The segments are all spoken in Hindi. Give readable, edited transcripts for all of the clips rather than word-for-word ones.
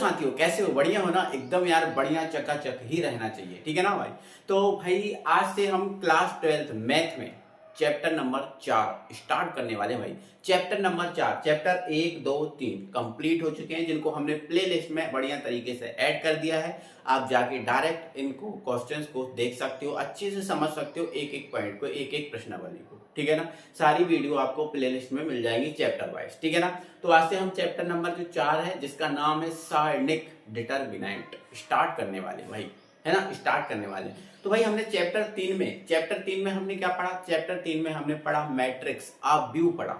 साथियों, कैसे हो? बढ़िया हो ना? एकदम यार बढ़िया चकाचक ही रहना चाहिए, ठीक है ना भाई। तो भाई आज से हम क्लास 12th मैथ में चैप्टर नंबर 4 स्टार्ट करने वाले हैं भाई। चैप्टर नंबर 4, चैप्टर 1 2 3 कंप्लीट हो चुके हैं, जिनको हमने प्ले लिस्ट में बढ़िया तरीके से ऐड कर दिया है। आप जाके डायरेक्ट इनको क्वेश्चंस को देख सकते हो, अच्छे से समझ सकते हो, एक एक पॉइंट को, एक एक प्रश्नावली को, ठीक है ना। सारी वीडियो आपको प्ले लिस्ट में मिल जाएंगी चैप्टर वाइज, ठीक है ना। तो आज से हम चैप्टर नंबर जो 4 है, जिसका नाम है सारणिक डिटरमिनेंट, स्टार्ट करने वाले भाई, है ना, स्टार्ट करने वाले। तो भाई हमने चैप्टर 3 में हमने क्या पढ़ा? चैप्टर 3 में हमने पढ़ा मैट्रिक्स, आव्यूह पढ़ा,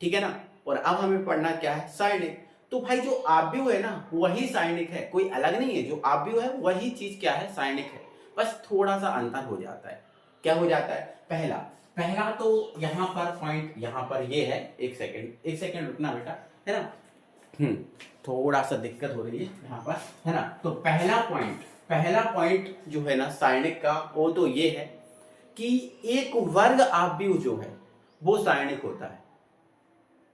ठीक है ना। और अब हमें पढ़ना क्या है? सारणिक। तो भाई जो आव्यूह है ना, वही सारणिक है, कोई अलग नहीं है। जो आव्यूह है वही चीज क्या है? सारणिक है। बस थोड़ा सा अंतर हो जाता है। क्या हो जाता है? पहला पहला तो यहाँ पर पॉइंट, यहाँ पर ये है, एक सेकेंड रुकना बेटा, है ना। थोड़ा सा दिक्कत हो रही है यहाँ पर, है ना। तो पहला पॉइंट जो है ना सारणिक का, वो तो ये है कि एक वर्ग आव्यूह जो है वो सारणिक होता है।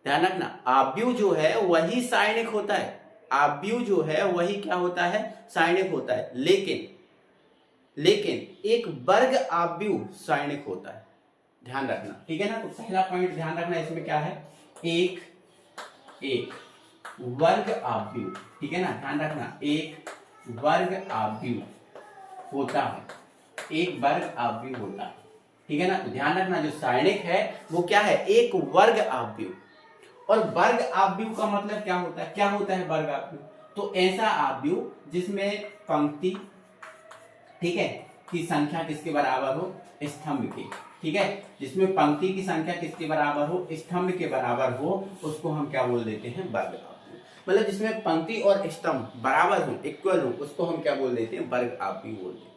ध्यान रखना, आव्यूह जो है वही सारणिक होता है। आव्यूह जो है वही क्या होता है? सारणिक होता है। लेकिन एक वर्ग आव्यूह सारणिक होता है। ध्यान रखना, ठीक है ना। तो पहला पॉइंट ध्यान रखना, इसमें क्या है? एक वर्ग आव्यूह, ठीक है ना। ध्यान रखना, एक वर्ग आव्यूह होता है, एक वर्ग आव्यूह होता है, ठीक है ना। तो ध्यान रखना, जो सारणिक है वो क्या है? एक वर्ग आव्यूह। और वर्ग आव्यूह का मतलब क्या होता है? क्या होता है वर्ग आव्यूह? तो ऐसा आव्यूह जिसमें पंक्ति, ठीक है, की संख्या किसके बराबर हो? स्तंभ की, ठीक है। जिसमें पंक्ति की संख्या किसके बराबर हो? स्तंभ के बराबर हो, उसको हम क्या बोल देते हैं? वर्ग आव्यूह। मतलब जिसमें पंक्ति और स्तंभ बराबर हो, इक्वल हो, उसको हम क्या बोल देते हैं? वर्ग आव्यूह बोल देते हैं,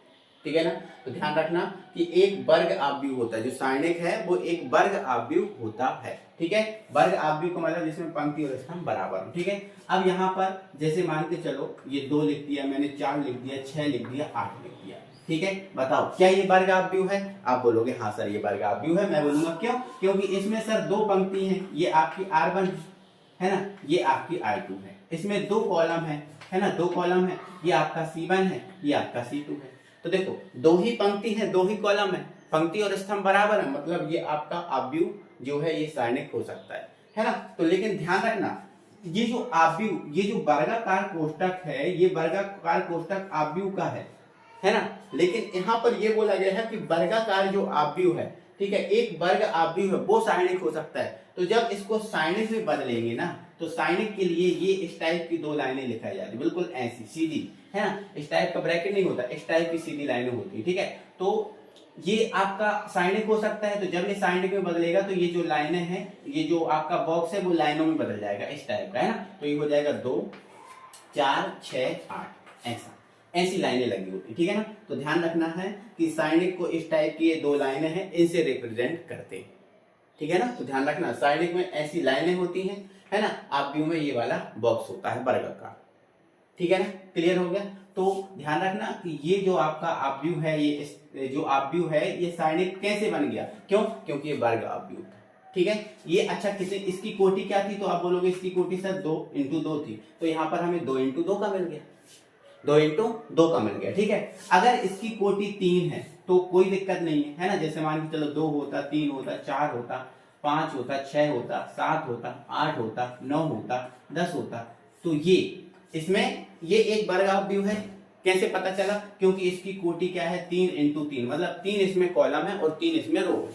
ठीक है ना। तो ध्यान रखना कि एक वर्ग आव्यूह होता है, जो सारणिक है वो एक वर्ग आव्यूह होता है, ठीक है। वर्ग आव्यूह का मतलब जिसमें पंक्ति और स्तंभ बराबर हो, ठीक है। अब यहाँ पर जैसे मान के चलो, ये 2 लिख दिया मैंने, 4 लिख दिया, 6 लिख दिया, 8 लिख दिया, ठीक है। बताओ क्या ये वर्ग आव्यूह है? आप बोलोगे हाँ सर ये वर्ग आव्यूह है। मैं बोलूंगा क्यों? क्योंकि इसमें सर 2 पंक्ति हैं, ये आपकी R1 है ना, ये आपकी R2 है। इसमें 2 कॉलम है ना, 2 कॉलम है, ये आपका C1 है, ये आपका C2 है। तो देखो 2 ही पंक्ति है, 2 ही कॉलम है, पंक्ति और स्तंभ बराबर है, मतलब ये आपका आव्यूह जो है ये सारणिक हो सकता है ना। तो लेकिन ध्यान रखना, ये जो आव्यूह, ये जो वर्गाकार कोष्ठक है, ये वर्गाकार कोष्ठक आव्यूह का है ना। लेकिन यहाँ पर ये बोला गया है कि वर्गाकार जो आव्यूह है, ठीक है, एक वर्ग आव्यूह है, वो सारणिक हो सकता है। तो जब इसको सारणिक में बदलेंगे ना, तो सारणिक के लिए ये इस टाइप की 2 लाइनें लिखाई जाती है, बिल्कुल ऐसी सीधी, है ना। इस टाइप का ब्रैकेट नहीं होता, इस टाइप की सीधी लाइनें होती है, ठीक है। तो ये आपका सारणिक हो सकता है। तो जब ये सारणिक में बदलेगा तो ये जो लाइनें हैं, ये जो आपका बॉक्स है वो लाइनों में बदल जाएगा, इस टाइप का, है ना। तो ये हो जाएगा 2 4 6 8, ऐसी लाइनें लगी होती, ठीक है ना। तो ध्यान रखना है कि सारणिक को इस टाइप की ये 2 लाइनें हैं, इनसे रिप्रेजेंट करते हैं, ठीक है ना। तो ध्यान रखना, सारणिक में ऐसी लाइनें होती हैं, है ना। आव्यूह में ये वाला बॉक्स होता है वर्गाकार, ठीक है ना। क्लियर हो गया? तो ध्यान रखना कि ये जो आपका आव्यूह है, ये जो आव्यूह है ये सारणिक कैसे बन गया? क्यों? क्योंकि ये वर्ग आव्यूह था, ठीक है। ये अच्छा, किसी इसकी कोटि क्या थी? तो आप बोलोगे इसकी कोटि सर 2 × 2 थी। तो यहाँ पर हमें 2 × 2 का मिल गया, 2 × 2 का मिल गया, ठीक है। अगर इसकी कोटि 3 है तो कोई दिक्कत नहीं है ना। जैसे मान के चलो 2 होता, 3 होता, 4 होता, 5 होता, 6 होता, 7 होता, 8 होता, 9 होता, 10 होता, तो ये इसमें ये एक वर्ग आव्यूह है। कैसे पता चला? क्योंकि इसकी कोटि क्या है? 3 × 3, मतलब 3 इसमें कॉलम है और 3 इसमें रो है,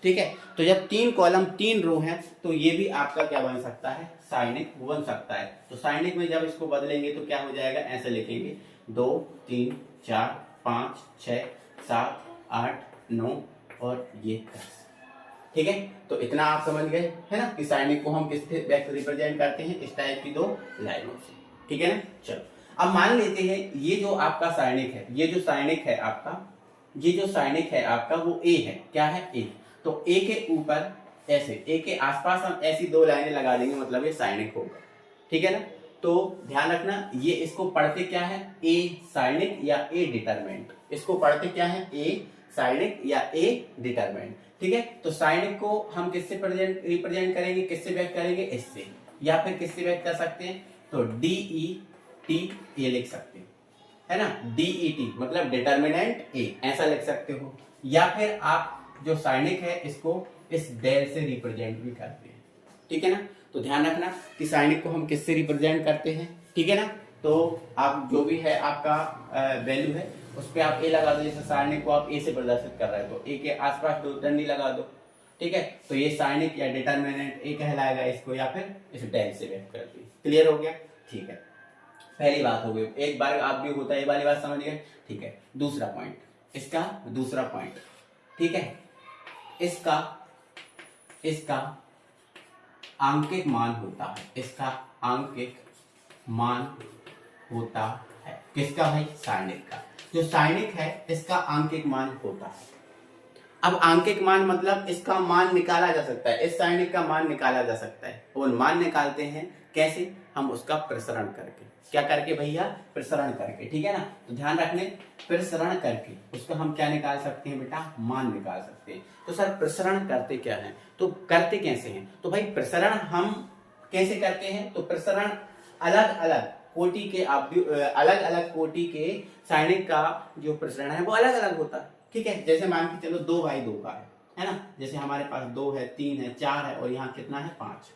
ठीक है। तो जब 3 कॉलम 3 रो है, तो ये भी आपका क्या बन सकता है? सारणिक बन सकता है। तो सारणिक में जब इसको बदलेंगे तो क्या हो जाएगा? ऐसे लिखेंगे 2 3 4 5 6 7 8 9 और ये 10, ठीक है। तो इतना आप समझ गए, है ना, कि सारणिक को हम किससे रिप्रेजेंट करते हैं? इस टाइप की 2 लाइनों से, ठीक है ना। चलो अब मान लेते हैं ये जो आपका सारणिक है, ये जो सारणिक है आपका, ये जो सारणिक है आपका वो A है। क्या है? A। तो A के ऊपर ऐसे, A के आसपास हम ऐसी 2 लाइनें लगा देंगे, मतलब ये सारणिक होगा, ठीक है ना। तो ध्यान रखना, ये इसको पढ़ते क्या है? A सारणिक या A डिटरमिनेंट। इसको पढ़ते क्या है? A सारणिक या A डिटरमिनेंट, ठीक है। तो सारणिक को हम किससे रिप्रेजेंट करेंगे? किससे व्यक्त करेंगे? इससे, या फिर किससे व्यक्त कर सकते हैं? तो DE टी ये लिख सकते हैं, है ना, DET मतलब डिटर्मिनेंट ए ऐसा लिख सकते हो, या फिर आप जो साइनिक है इसको इस डेल से रिप्रेजेंट भी करते हैं, ठीक है ना। तो ध्यान रखना कि साइनिक को हम किससे रिप्रेजेंट करते हैं, ठीक है ना। तो आप जो भी है आपका वैल्यू है उस पर आप ए लगा दो, जैसे साइनिक को आप ए से प्रदर्शित कर रहे हो तो ए के आसपास दो डंडी लगा दो, ठीक है। तो ये साइनिक या डिटर्मिनेंट ए कहलाएगा इसको, या फिर इस डेल से व्यक्त करते हैं। क्लियर हो गया, ठीक है। पहली बात हो गई, एक बार आप भी होता है, ये वाली बात समझ गए, ठीक है। दूसरा पॉइंट, इसका दूसरा पॉइंट, ठीक है, इसका इसका आंकिक मान होता है, इसका आंकिक मान होता है, किसका भाई, साइनिक का। जो साइनिक है इसका आंकिक मान होता है। अब आंकिक मान मतलब इसका मान निकाला जा सकता है, इस साइनिक का मान निकाला जा सकता है। और मान निकालते हैं कैसे, हम उसका प्रसरण करके, क्या करके भैया, प्रसरण करके, ठीक है ना। तो ध्यान रखने, प्रसरण करके उसका हम क्या निकाल सकते हैं बेटा, मान निकाल सकते हैं। तो सर प्रसरण करते क्या है, तो करते कैसे हैं, तो भाई प्रसरण हम कैसे करते हैं, तो प्रसरण अलग अलग कोटि के अलग अलग कोटि के साइनिक का जो प्रसरण है वो अलग अलग होता है, ठीक है। जैसे मान के चलो 2/2 का है ना, जैसे हमारे पास 2 है, 3 है, 4 है और यहाँ कितना है, 5,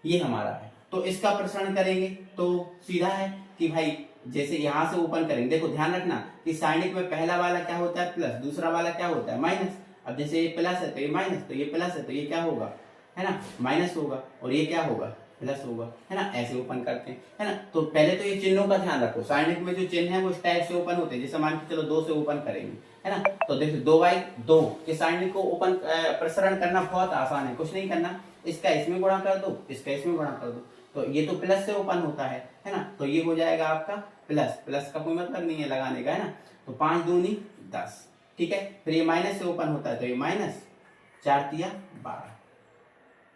ये हमारा है। तो इसका प्रसरण करेंगे तो सीधा है कि भाई जैसे यहां से ओपन करेंगे, देखो ध्यान रखना कि साइनिक में पहला वाला क्या होता है प्लस, दूसरा वाला क्या होता है माइनस। अब जैसे ये प्लस है तो ये माइनस, तो ये प्लस है तो ये क्या होगा, है ना, माइनस होगा, और ये क्या होगा, प्लस होगा, है ना। ऐसे ओपन करते हैं, है ना। तो पहले तो ये चिन्हों का ध्यान रखो, साइनिक में जो चिन्ह है वो इस टाइप से ओपन होते हैं, जैसे मान के चलो 2 से ओपन करेंगे, है ना। तो देखो 2/2 के साइनिक को ओपन प्रसरण करना बहुत आसान है, कुछ नहीं करना, इसका इसमें गुणा कर दो, इसका इसमें गुणा कर दो, तो ये तो प्लस से ओपन होता है ना। तो ये हो जाएगा आपका प्लस, प्लस का कोई मतलब नहीं है लगाने का, है ना। तो 5 दूनी 10, ठीक है। फिर ये माइनस से ओपन होता है तो ये माइनस, 4 तिया 12,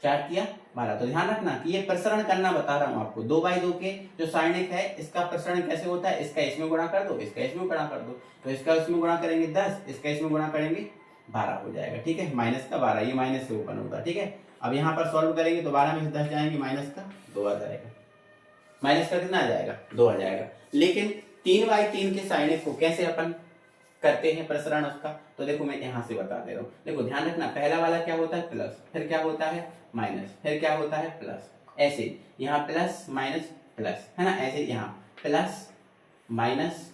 4 तिया 12। तो ध्यान रखना कि ये प्रसरण करना बता रहा हूं आपको, 2/2 के जो साइनिक है इसका प्रसरण कैसे होता है, इसका इसमें गुणा कर दो, इसका इसमें गुणा कर दो, तो इसका इसमें गुणा करेंगे 10, इसका इसमें गुणा करेंगे 12 हो जाएगा, ठीक है। माइनस का 12, ये माइनस से ओपन होगा, ठीक है। अब यहाँ पर सॉल्व करेंगे तो 12 में से 10 जाएंगे, माइनस का 2 आ जाएगा, माइनस का कितना आ जाएगा, 2 आ जाएगा। लेकिन 3/3 के साइनिक को कैसे अपन करते हैं प्रसरण उसका, तो देखो मैं यहाँ से बता दे रहा हूँ। देखो ध्यान रखना, पहला वाला क्या होता है प्लस, फिर क्या होता है माइनस, फिर क्या होता है प्लस, ऐसे यहाँ प्लस माइनस प्लस, है ना, ऐसे यहाँ प्लस माइनस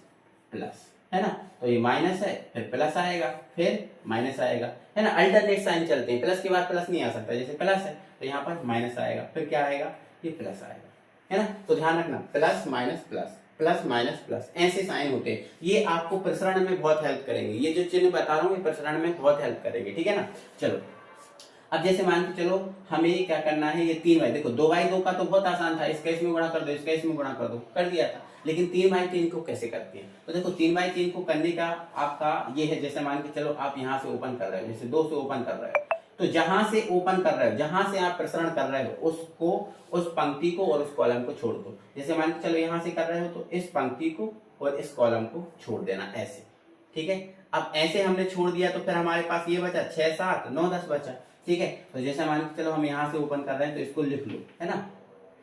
प्लस, है ना। तो ये माइनस है, फिर प्लस आएगा, फिर माइनस आएगा, है ना। अल्टरनेट साइन चलते हैं, प्लस के बाद प्लस नहीं आ सकता, जैसे प्लस है तो यहाँ पर माइनस आएगा, फिर क्या आएगा, ये प्लस आएगा, है ना। तो ध्यान रखना, plus minus plus, plus minus plus, ऐसे साइन होते हैं। ये आपको प्रसरण में बहुत हेल्प करेंगे, ये जो चिन्ह बता रहा हूँ ये प्रसरण में बहुत हेल्प करेंगे, ठीक है ना। चलो अब जैसे मान के चलो हमें क्या करना है, ये 3/2, देखो 2/2 का तो बहुत आसान था, इसका इसमें गुणा कर दो, इसका इसमें गुणा कर दो, कर दिया था। लेकिन 3/3 को कैसे करते हैं, तो देखो 3/3 को करने का आपका ये है, जैसे मान के चलो आप यहाँ से ओपन कर रहे हो, जैसे 2 से ओपन कर रहे हो, तो जहां से ओपन कर रहे हो, जहां से आप प्रसरण कर रहे हो उसको, उस पंक्ति को और उस कॉलम को छोड़ दो। जैसे मान के चलो यहाँ से कर रहे हो तो इस पंक्ति को और इस कॉलम को छोड़ देना, ऐसे, ठीक है। अब ऐसे हमने छोड़ दिया तो फिर हमारे पास ये बचा 6 7 9 10 बचा, ठीक है। तो जैसे मान के चलो हम यहाँ से ओपन कर रहे हैं तो इसको लिख लो, है ना।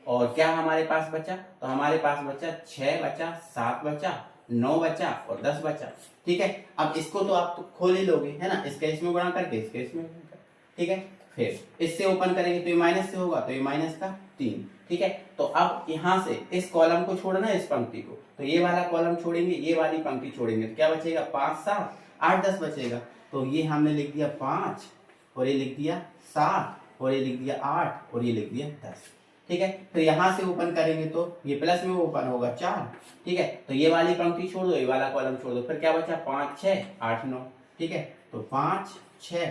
और क्या हमारे पास बचा, तो हमारे पास बचा 6 बचा, 7 बचा, 9 बचा और 10 बचा, ठीक है। अब इसको तो आप तो खोल ही लोगे, है ना, इसका इसमें गुणा करके इसके इसमें, ठीक है। फिर इससे ओपन करेंगे तो ये माइनस से होगा, तो ये माइनस का 3, ठीक है। तो अब यहाँ से इस कॉलम को छोड़ना है, इस पंक्ति को, तो ये वाला कॉलम छोड़ेंगे, ये वाली पंक्ति छोड़ेंगे, तो क्या बचेगा, 5 7 8 10 बचेगा। तो ये हमने लिख दिया 5 और ये लिख दिया 7 और ये लिख दिया 8 और ये लिख दिया 10, ठीक है। तो यहाँ से ओपन करेंगे तो ये प्लस में ओपन होगा 4, ठीक है। तो ये वाली पंक्ति छोड़ दो, ये वाला कॉलम छोड़ दो, फिर क्या बचा 5 6 8 9, ठीक है। तो 5 6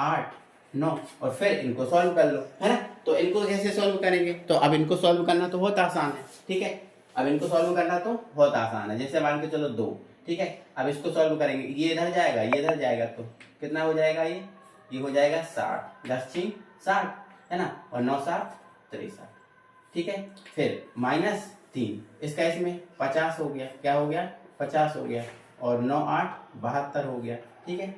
8 9 और फिर इनको सॉल्व कर लो, है ना। तो इनको कैसे सॉल्व करेंगे, तो अब इनको सॉल्व करना तो बहुत आसान है, ठीक है। अब इनको सॉल्व करना तो बहुत आसान है, जैसे मान के चलो 2, ठीक है। अब इसको सॉल्व करेंगे, ये इधर जाएगा, ये इधर जाएगा, तो कितना हो जाएगा, ये हो जाएगा 60, 10 6 60, है ना, और 9 7 63, ठीक है। फिर माइनस 3, इसका इसमें 50 हो गया, क्या हो गया 50 हो गया, और 9 8 72 हो गया, ठीक है।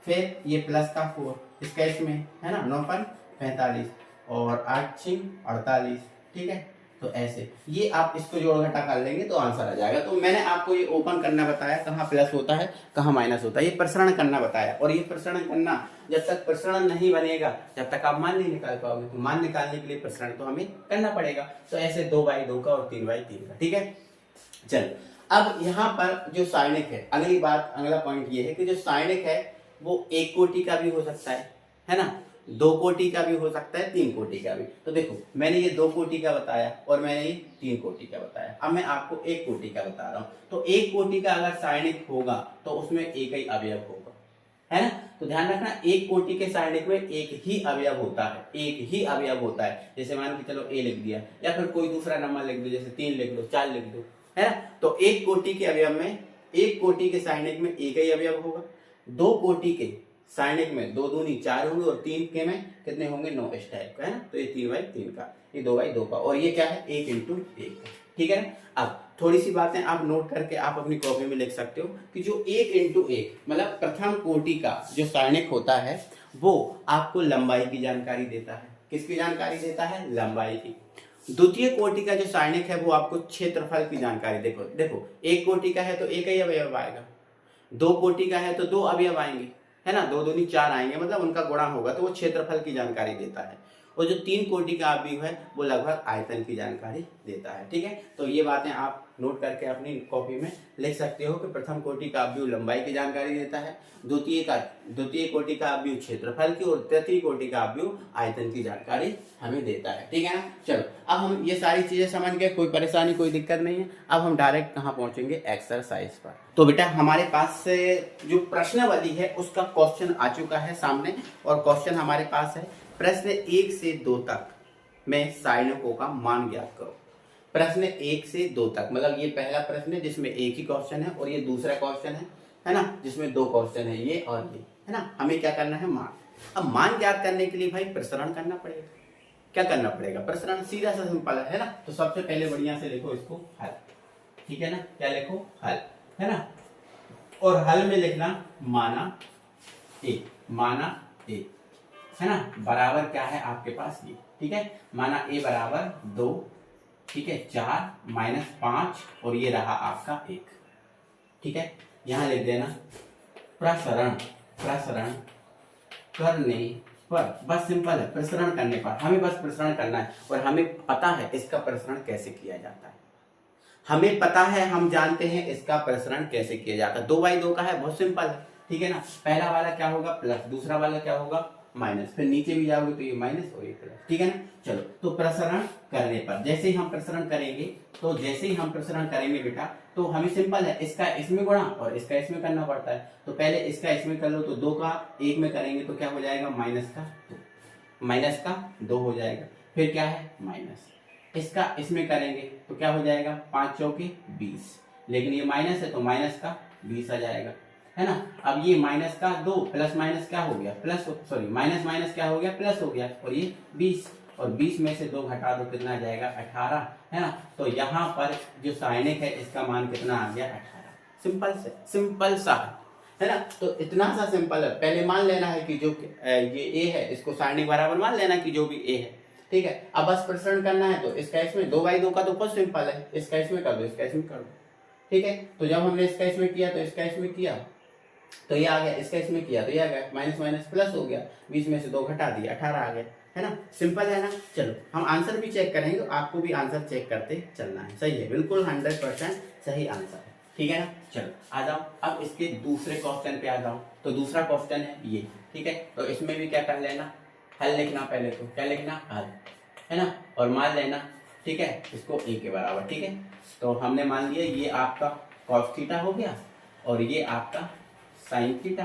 फिर ये प्लस का 4, इसका इसमें, है ना, 9 5 45 और 8 6 48, ठीक है। तो ऐसे ये आप इसको जोड़ घटा कर लेंगे तो आंसर आ जाएगा। तो मैंने आपको ये ओपन करना बताया, कहाँ प्लस होता है कहाँ माइनस होता है, ये प्रसरण करना बताया। और ये प्रसरण करना, जब तक प्रसरण नहीं बनेगा जब तक आप मान नहीं निकाल पाओगे। तो मान निकालने के लिए प्रसरण तो हमें करना पड़ेगा। तो ऐसे 2/2 का और 3/3 का। ठीक है, चलो अब यहाँ पर जो साइनिक है, अगली बात, अगला पॉइंट ये है कि जो साइनिक है वो 1 कोटि का भी हो सकता है ना, 2 कोटि का भी हो सकता है, 3 कोटि का भी। तो देखो मैंने ये 2 कोटि का बताया और मैंने ये 3 कोटि का बताया। अब मैं आपको 1 कोटि का बता रहा हूँ। तो 1 कोटि का अगर साइनिक होगा तो उसमें एक ही अवयव होगा, है ना। तो ध्यान रखना 1 कोटि के साइनिक में एक ही अवयव होता है, एक ही अवयव होता है। जैसे मान के चलो ए लिख दिया, या फिर कोई दूसरा नंबर लिख दो, जैसे 3 लिख दो, 4 लिख दो, है ना। तो 1 कोटि के अवयव में, 1 कोटि के साइनिक में एक ही अवयव होगा। 2 कोटि के साइनिक में 2 दूनी 4 होंगे और 3 के में कितने होंगे, 9 इस टाइप का, है ना। तो ये 3/3 का, ये 2/2 का, और ये क्या है 1 × 1 का। ठीक है ना। अब थोड़ी सी बातें आप नोट करके आप अपनी कॉपी में लिख सकते हो कि जो 1 × 1 मतलब प्रथम कोटि का जो साइनिक होता है वो आपको लंबाई की जानकारी देता है। किसकी जानकारी देता है, लंबाई की। द्वितीय कोटि का जो साइनिक है वो आपको क्षेत्रफल की जानकारी, देखो 1 कोटि का है तो एक ही अवयव आएगा, 2 कोटि का है तो 2 अवयव आएंगे, है ना, 2 दूनी 4 आएंगे, मतलब उनका गुणा होगा, तो वो क्षेत्रफल की जानकारी देता है। और जो 3 कोटि का अवयव है वो लगभग आयतन की जानकारी देता है। ठीक है, तो ये बातें आप नोट करके अपनी कॉपी में लिख सकते हो कि प्रथम कोटि का अवयव लंबाई की जानकारी देता है, द्वितीय कोटि का अवयव क्षेत्रफल की, और तृतीय कोटि का अवयव आयतन की जानकारी हमें देता है। ठीक है ना। चलो अब हम ये सारी चीजें समझ गए, कोई परेशानी कोई दिक्कत नहीं है। अब हम डायरेक्ट कहाँ पहुंचेंगे, एक्सरसाइज पर। तो बेटा हमारे पास से जो प्रश्नावली है उसका क्वेश्चन आ चुका है सामने, और क्वेश्चन हमारे पास है प्रश्न 1 से 2 तक में साइनिकों का मान ज्ञात करो। प्रश्न 1 से 2 तक, मतलब ये पहला प्रश्न है जिसमें एक ही क्वेश्चन है, और ये दूसरा क्वेश्चन है ना, जिसमें 2 क्वेश्चन है, ये और ये, है ना। हमें क्या करना है, मान। अब मान ज्ञात करने के लिए भाई प्रसरण करना पड़ेगा। क्या करना पड़ेगा, प्रसरण, सीधा सा सिंपल है ना। तो सबसे पहले बढ़िया से लिखो इसको हल, ठीक है ना। क्या लिखो, हल, है ना। और हल में लिखना माना ए, माना ए, है ना, बराबर क्या है आपके पास ये। ठीक है, माना ए बराबर 2, ठीक है, 4 - 5, और ये रहा आपका 1। ठीक है, यहां लिख देना प्रसरण, प्रसरण करने पर, बस सिंपल है, प्रसरण करने पर हमें बस प्रसरण करना है, और हमें पता है इसका प्रसरण कैसे किया जाता है। हमें पता है, हम जानते हैं इसका प्रसरण कैसे किया जाता है। 2/2 का है, बहुत सिंपल है। ठीक है ना, पहला वाला क्या होगा प्लस, दूसरा वाला क्या होगा माइनस, फिर नीचे भी जाओगे तो ये माइनस और ये प्लस। ठीक है ना। चलो, तो प्रसरण करने पर जैसे ही हम प्रसरण करेंगे, तो जैसे ही हम प्रसरण करेंगे बेटा, तो हमें सिंपल है, इसका इसमें गुणा और इसका इसमें करना पड़ता है। तो पहले इसका इसमें कर लो, तो 2 का 1 में करेंगे तो क्या हो जाएगा, माइनस का 2 हो जाएगा। फिर क्या है, माइनस, इसका इसमें करेंगे तो क्या हो जाएगा, 5 चौके 20, लेकिन ये माइनस है तो माइनस का 20 आ जाएगा, है ना। अब ये माइनस का 2 प्लस माइनस क्या हो गया, प्लस, सॉरी माइनस माइनस क्या हो गया, प्लस हो गया, और ये 20, और 20 में से 2 घटा दो कितना आ जाएगा, 18, है ना। तो यहाँ पर जो साइनिक है इसका मान कितना आ गया, 18। सिंपल से, सिंपल सा है ना। तो इतना सा सिंपल है। पहले मान लेना है कि जो ये ए है इसको साइनिक बराबर मान लेना कि जो भी ए है। ठीक है, अब बस प्रसरण करना है, तो इसका इसमें 2/2 का तो बहुत सिंपल है, इसका इसमें कर दो, इसका इसमें कर दो। ठीक है, तो जब हमने इसका इसमें किया तो इसका इसमें किया तो ये आ गया, इसका इसमें किया तो ये आ गया, माइनस माइनस प्लस हो गया, 20 में से 2 घटा दिया, 18 आ गया, है ना। सिंपल है ना। चलो हम आंसर भी चेक करेंगे, तो आपको भी आंसर चेक करते चलना है। सही है, बिल्कुल 100% सही आंसर है। ठीक है ना। चलो आ जाओ, अब इसके दूसरे क्वेश्चन पे आ जाओ। तो दूसरा क्वेश्चन है ये, ठीक है। तो इसमें भी क्या कर लेना, हल लिखना, पहले तो क्या लिखना, हल, है ना, और मान लेना, ठीक है, इसको ए के बराबर। ठीक है, तो हमने मान लिया ये आपका कॉस थीटा हो गया, और ये आपका साइन थीटा।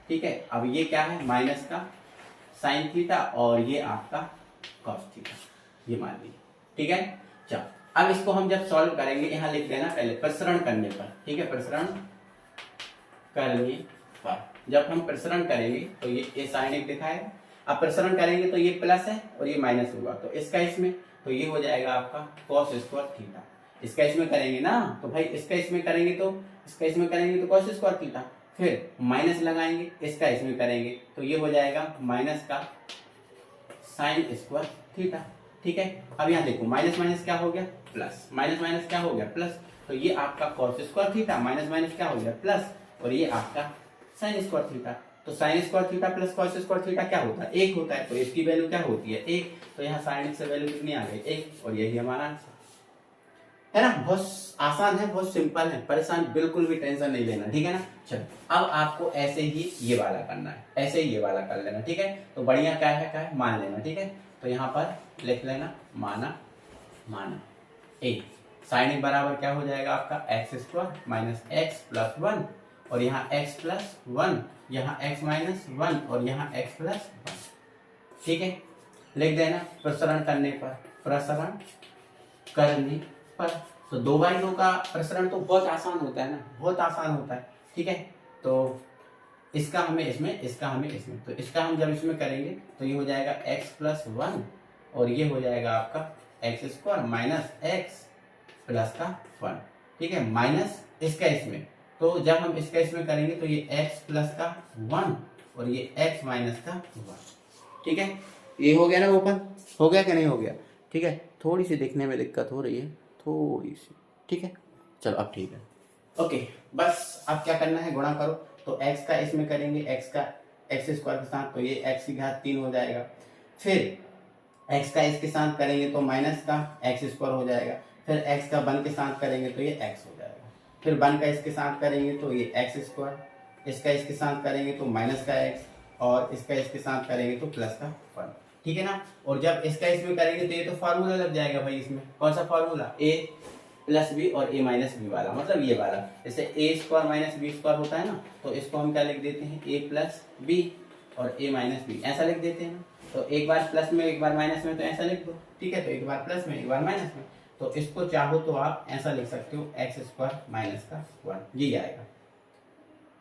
ठीक है, अब ये क्या है, माइनस का साइन थीटा, और ये आपका कॉस थीटा, ये मान लीजिए। ठीक है, चलो अब इसको हम जब सॉल्व करेंगे, यहां लिख देना पहले प्रसरण करने पर। ठीक है, प्रसरण करने पर जब हम प्रसरण करेंगे तो ये साइनिक दिखाएगा। अब प्रसरण करेंगे तो ये प्लस है और ये माइनस होगा, तो इसका इसमें, तो ये हो जाएगा आपका कॉस स्क्वायर थीटा। इसका इसमें करेंगे ना, तो भाई इसका इसमें करेंगे तो इसका इसमें करेंगे तो कॉस स्क्वायर थीटा, फिर माइनस लगाएंगे, इसका इसमें करेंगे तो ये हो जाएगा माइनस का साइन स्क्वायर थीटा। ठीक है। अब यहाँ देखो माइनस माइनस क्या हो गया प्लस, माइनस माइनस क्या हो गया प्लस, तो ये आपका cos square theta minus minus क्या हो गया प्लस, और ये आपका साइन स्क्वायर थीटा। तो sine square theta plus cos square theta क्या होता है, एक होता है, तो इसकी वैल्यू क्या होती है एक, तो यहाँ साइन एक्स से वैल्यू कितनी आ गई एक, और यही हमारा आंसर है ना। बहुत आसान है, बहुत सिंपल है, परेशान बिल्कुल भी टेंशन नहीं लेना, ठीक है ना। चलो अब आपको ऐसे ही ये वाला करना है, ऐसे ही ये वाला कर लेना, ठीक है। तो बढ़िया क्या है मान लेना, ठीक है। तो यहाँ पर लिख लेना माना माना ए, साइन ए बराबर क्या हो जाएगा आपका x square minus x plus one, और यहाँ एक्स प्लस वन, यहाँ एक्स माइनस वन, और यहाँ एक्स प्लस वन, ठीक है। लिख देना प्रसरण करने पर, प्रसरण करने पर, तो 2/2 का प्रसरण तो बहुत आसान होता है ना, बहुत आसान होता है, ठीक है। तो इसका हमें इसमें, इसका हमें इसमें, तो इसका हम जब इसमें करेंगे तो ये हो जाएगा एक्स प्लस वन, और ये हो जाएगा आपका x square minus x plus का वन, ठीक है, माइनस इसका इसमें, तो जब हम इसका इसमें करेंगे तो ये एक्स प्लस का वन, और ये एक्स माइनस का वन, ठीक है। ये हो गया ना ओपन, हो गया कि नहीं हो गया, ठीक है। थोड़ी सी दिखने में दिक्कत हो रही है, थोड़ी सी, ठीक है। चलो अब ठीक है, ओके। बस अब क्या करना है, गुणा करो, तो x का इसमें करेंगे, x का एक्स स्क्वायर के साथ, तो ये x की घात 3 हो जाएगा। फिर x का इसके साथ करेंगे तो माइनस का एक्स स्क्वायर हो जाएगा। फिर x का 1 के साथ करेंगे तो ये x हो जाएगा। फिर 1 का इसके साथ करेंगे तो ये एक्स स्क्वायर, इसका इसके साथ करेंगे तो माइनस का x, और इसका इसके साथ करेंगे तो प्लस का 1, ठीक है ना। और जब इसका इसमें करेंगे तो ये तो फार्मूला लग जाएगा भाई, इसमें कौन सा फार्मूला, a प्लस बी और a माइनस बी वाला, मतलब ये वाला, जैसे a square minus B square होता है ना, तो इसको हम क्या लिख देते हैं a प्लस बी और a माइनस बी, ऐसा लिख देते हैं ना। तो एक बार प्लस में एक बार माइनस में, तो ऐसा लिख दो, ठीक है। तो एक बार प्लस में एक बार माइनस में, तो इसको चाहो तो आप ऐसा लिख सकते हो एक्स स्क्वायर माइनस का 1, ये आएगा,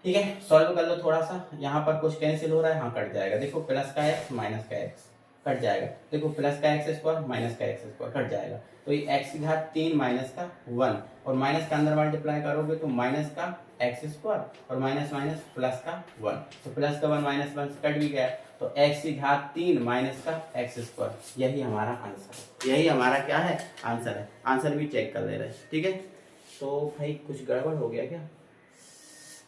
ठीक है। सॉल्व कर लो थोड़ा सा, यहाँ पर कुछ कैंसिल हो रहा है, हाँ कट जाएगा, देखो प्लस का एक्स माइनस का एक्स कट जाएगा, देखो प्लस का एक्स स्क्वायर माइनस का एक्स स्क्वायर कट जाएगा, तो ये एक्स की घात 3 माइनस का 1, और माइनस का अंदर मल्टीप्लाई करोगे तो माइनस का एक्स स्क्वायर और माइनस माइनस प्लस का 1, तो प्लस का 1 माइनस 1 कट भी गया, तो एक्स की घात 3 माइनस का एक्स स्क्वायर, यही हमारा आंसर है, यही हमारा क्या है आंसर है। आंसर भी चेक कर ले रहे हैं, ठीक है। तो भाई कुछ गड़बड़ हो गया क्या,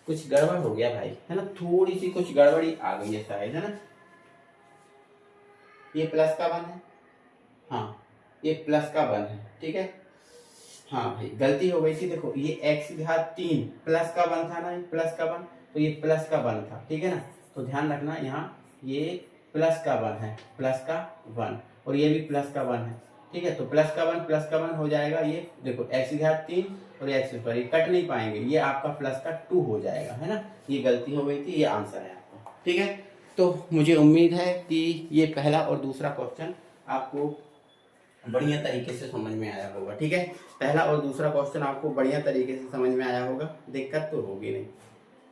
कुछ गड़बड़ हो गया भाई, है ना, थोड़ी सी कुछ गड़बड़ी आ गई है शायद, है ना। ये प्लस का 1 है, हाँ ये प्लस का 1 है, ठीक है। हाँ भाई गलती हो गई थी, देखो ये एक्स की घात 3 प्लस का 1 था ना, ये प्लस का 1, तो ये प्लस का 1 था, ठीक है ना। तो ध्यान रखना यहाँ ये प्लस का 1 है, प्लस का 1, और ये भी प्लस का 1 है, ठीक है। तो प्लस का 1 हो जाएगा, ये देखो एक्स की घात 3 और एक्स स्क्वायर, ये कट नहीं पाएंगे, ये आपका प्लस का 2 हो जाएगा, है ना। ये गलती हो गई थी, ये आंसर है आपका, ठीक है। तो मुझे उम्मीद है कि ये पहला और दूसरा क्वेश्चन आपको बढ़िया तरीके से समझ में आया होगा, ठीक है। पहला और दूसरा क्वेश्चन आपको बढ़िया तरीके से समझ में आया होगा, दिक्कत तो होगी नहीं,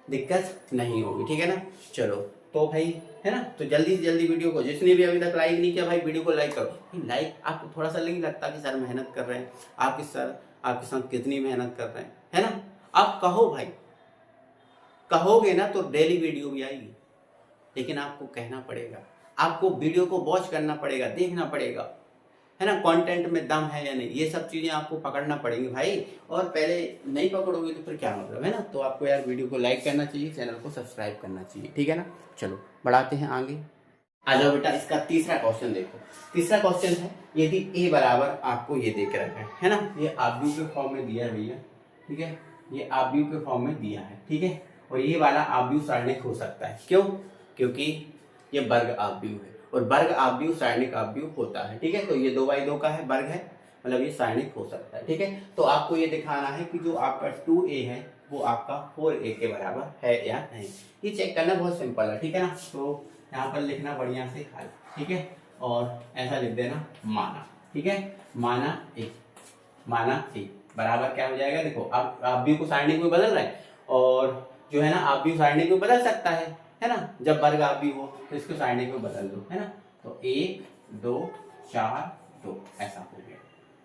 दिक्कत नहीं होगी, ठीक है ना। चलो तो भाई है ना, तो जल्दी से जल्दी वीडियो को, जिसने भी अभी तक लाइक नहीं किया भाई वीडियो को लाइक करो। लाइक आपको थोड़ा सा नहीं लगता कि सर मेहनत कर रहे हैं, आपके सर आपके साथ कितनी मेहनत कर रहे हैं, है ना। आप कहो भाई, कहोगे ना तो डेली वीडियो भी आएगी, लेकिन आपको कहना पड़ेगा, आपको वीडियो को वॉच करना पड़ेगा, देखना पड़ेगा, है ना, कंटेंट में दम है या नहीं, ये सब चीजें आपको पकड़ना पड़ेंगी भाई। और पहले नहीं पकड़ोगे तो फिर क्या मतलब, है ना। तो आपको यार वीडियो को लाइक करना चाहिए, चैनल को सब्सक्राइब करना चाहिए, ठीक है ना। चलो बढ़ाते हैं आगे, आ जाओ बेटा। इसका तीसरा क्वेश्चन देखो, तीसरा क्वेश्चन है यदि a बराबर आपको ये दे के रखा है ना, ये आव्यूह के फॉर्म में दिया है भैया, ठीक है, ये आव्यूह के फॉर्म में दिया है, ठीक है। और ये वाला आव्यूह सारणिक हो सकता है, क्यों, क्योंकि ये वर्ग आव्यूह है, और वर्ग आव्यूह सारणिक आव्यूह होता है, ठीक है। तो ये 2/2 का है, वर्ग है, मतलब ये सारणिक हो सकता है, ठीक है। तो आपको ये दिखाना है कि जो आपका 2a है वो आपका 4a के बराबर है या नहीं, ये चेक करना बहुत सिंपल है, ठीक है ना। तो यहाँ पर लिखना बढ़िया से हल, ठीक है, और ऐसा लिख देना माना, ठीक है, माना a, माना a बराबर क्या हो जाएगा, देखो आप आव्यूह को सारणिक में बदल रहे हैं, और जो है ना आव्यूह सारणिक में बदल सकता है ना, जब वर्ग आव्यूह हो तो इसको सारणिक में बदल दो, है ना। तो 1 2 4 2 ऐसा हो गया,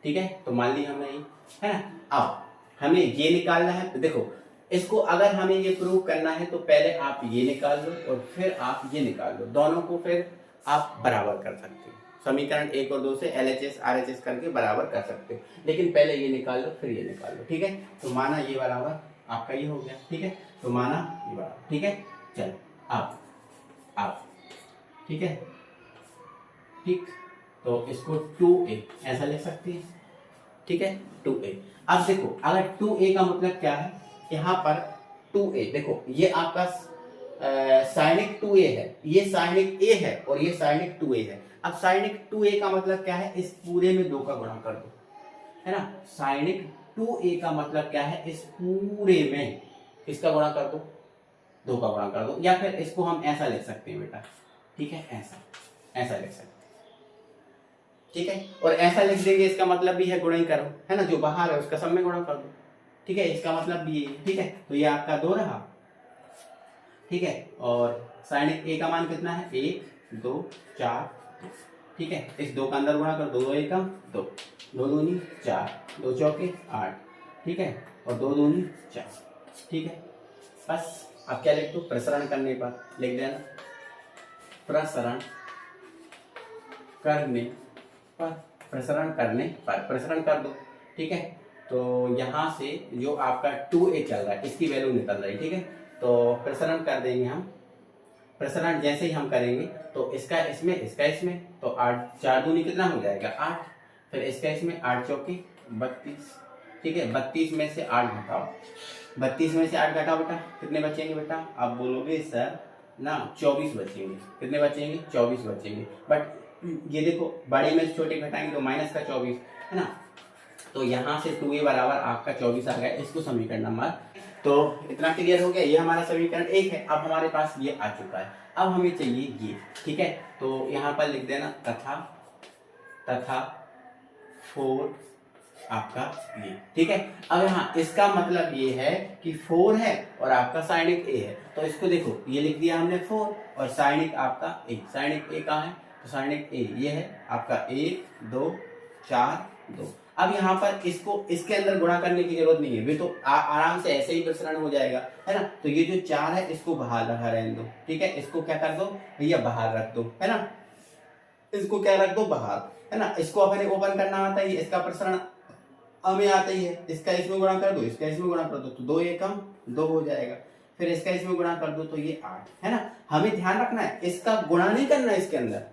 ठीक है। तो मान ली हमने ये, है ना। अब हमें ये निकालना है, तो देखो इसको अगर हमें ये प्रूव करना है तो पहले आप ये निकाल लो और फिर आप ये निकाल लो, दोनों को फिर आप बराबर कर सकते हो, समीकरण 1 और 2 से LHS RHS करके बराबर कर सकते हो, लेकिन पहले ये निकाल लो फिर ये निकाल लो, ठीक है। तो माना ये बराबर आपका ये हो गया, ठीक है, तो माना ये बराबर, ठीक है। चलो आप ठीक है, ठीक, तो इसको 2a ऐसा लिख सकते हैं, ठीक है, 2a। अब देखो अगर 2a का मतलब क्या है, यहाँ पर 2a देखो ये आपका साइनिक 2a है, ये साइनिक a है और ये साइनिक 2a है। अब साइनिक 2a का मतलब क्या है, इस पूरे में 2 का गुणा कर दो, है ना। साइनिक 2a का मतलब क्या है, इस पूरे में इसका गुणा कर दो, 2 का गुणा कर दो, या फिर इसको हम ऐसा लिख सकते हैं बेटा, ठीक है, ऐसा लिख सकते हैं, ठीक है। और ऐसा लिख देंगे इसका मतलब भी है गुणा ही करो, है ना, जो बाहर है उसका सब में गुणा कर दो, ठीक है, इसका मतलब भी ये, ठीक है। तो ये आपका 2 रहा, ठीक है, और साइनिक a का मान कितना है, 1 2 4, ठीक है, इस 2 का अंदर गुणा कर, 2 1 2, 2 दूनी 4, 2 चौके 8, ठीक है, और 2 दूनी 4, ठीक है। बस अब क्या लिख दो, प्रसरण करने पर लिख देना, प्रसरण करने पर, प्रसरण करने पर प्रसरण कर दो, ठीक है। तो यहाँ से जो आपका 2a चल रहा है इसकी वैल्यू निकल रही है, ठीक है। तो प्रसरण कर देंगे हम, प्रसरण जैसे ही हम करेंगे तो इसका इसमें तो 8 4 दूनी कितना हो जाएगा 8, फिर इसका इसमें 8 चौके 32, ठीक है। 32 में से 8 घटाओ, 32 में से 8 घटाओ बेटा, कितने बचेंगे बेटा, आप बोलोगे सर ना 24 बचेंगे, कितने बचेंगे 24 बचेंगे। बट ये देखो बड़े में से छोटे घटाएंगे तो माइनस का 24, है ना। तो यहाँ से 2a बराबर आपका 24 आ गया, इसको समीकरण नंबर, तो इतना क्लियर हो गया, ये हमारा समीकरण 1 है। अब हमारे पास ये आ चुका है, अब हमें चाहिए ये, ठीक है। तो यहाँ पर लिख देना तथा 4 आपका ये, ठीक है। अब यहाँ इसका मतलब ये है कि 4 है और आपका साइनिक a है, तो इसको देखो ये लिख दिया हमने 4 और साइनिक आपका a, साइनिक a कहाँ है, तो साइनिक a ये है आपका 1 2 4 2। अब यहाँ पर इसको इसके अंदर गुणा करने की जरूरत नहीं है, वे तो आराम से ऐसे ही प्रसरण हो जाएगा, है ना। तो ये जो 4 है इसको बाहर रखा रहने दो, ठीक है, इसको क्या कर दो भैया बाहर रख दो, है ना, इसको क्या रख दो बाहर, है ना। इसको अपने ओपन करना आता है, इसका प्रसरण हमें आता ही है, इसका इसमें गुणा कर दो, इसका इसमें गुणा कर दो, तो 2 एकम 2 हो जाएगा, फिर इसका इसमें गुणा कर दो तो ये 8, है ना। हमें ध्यान रखना है इसका गुणा नहीं करना है इसके अंदर,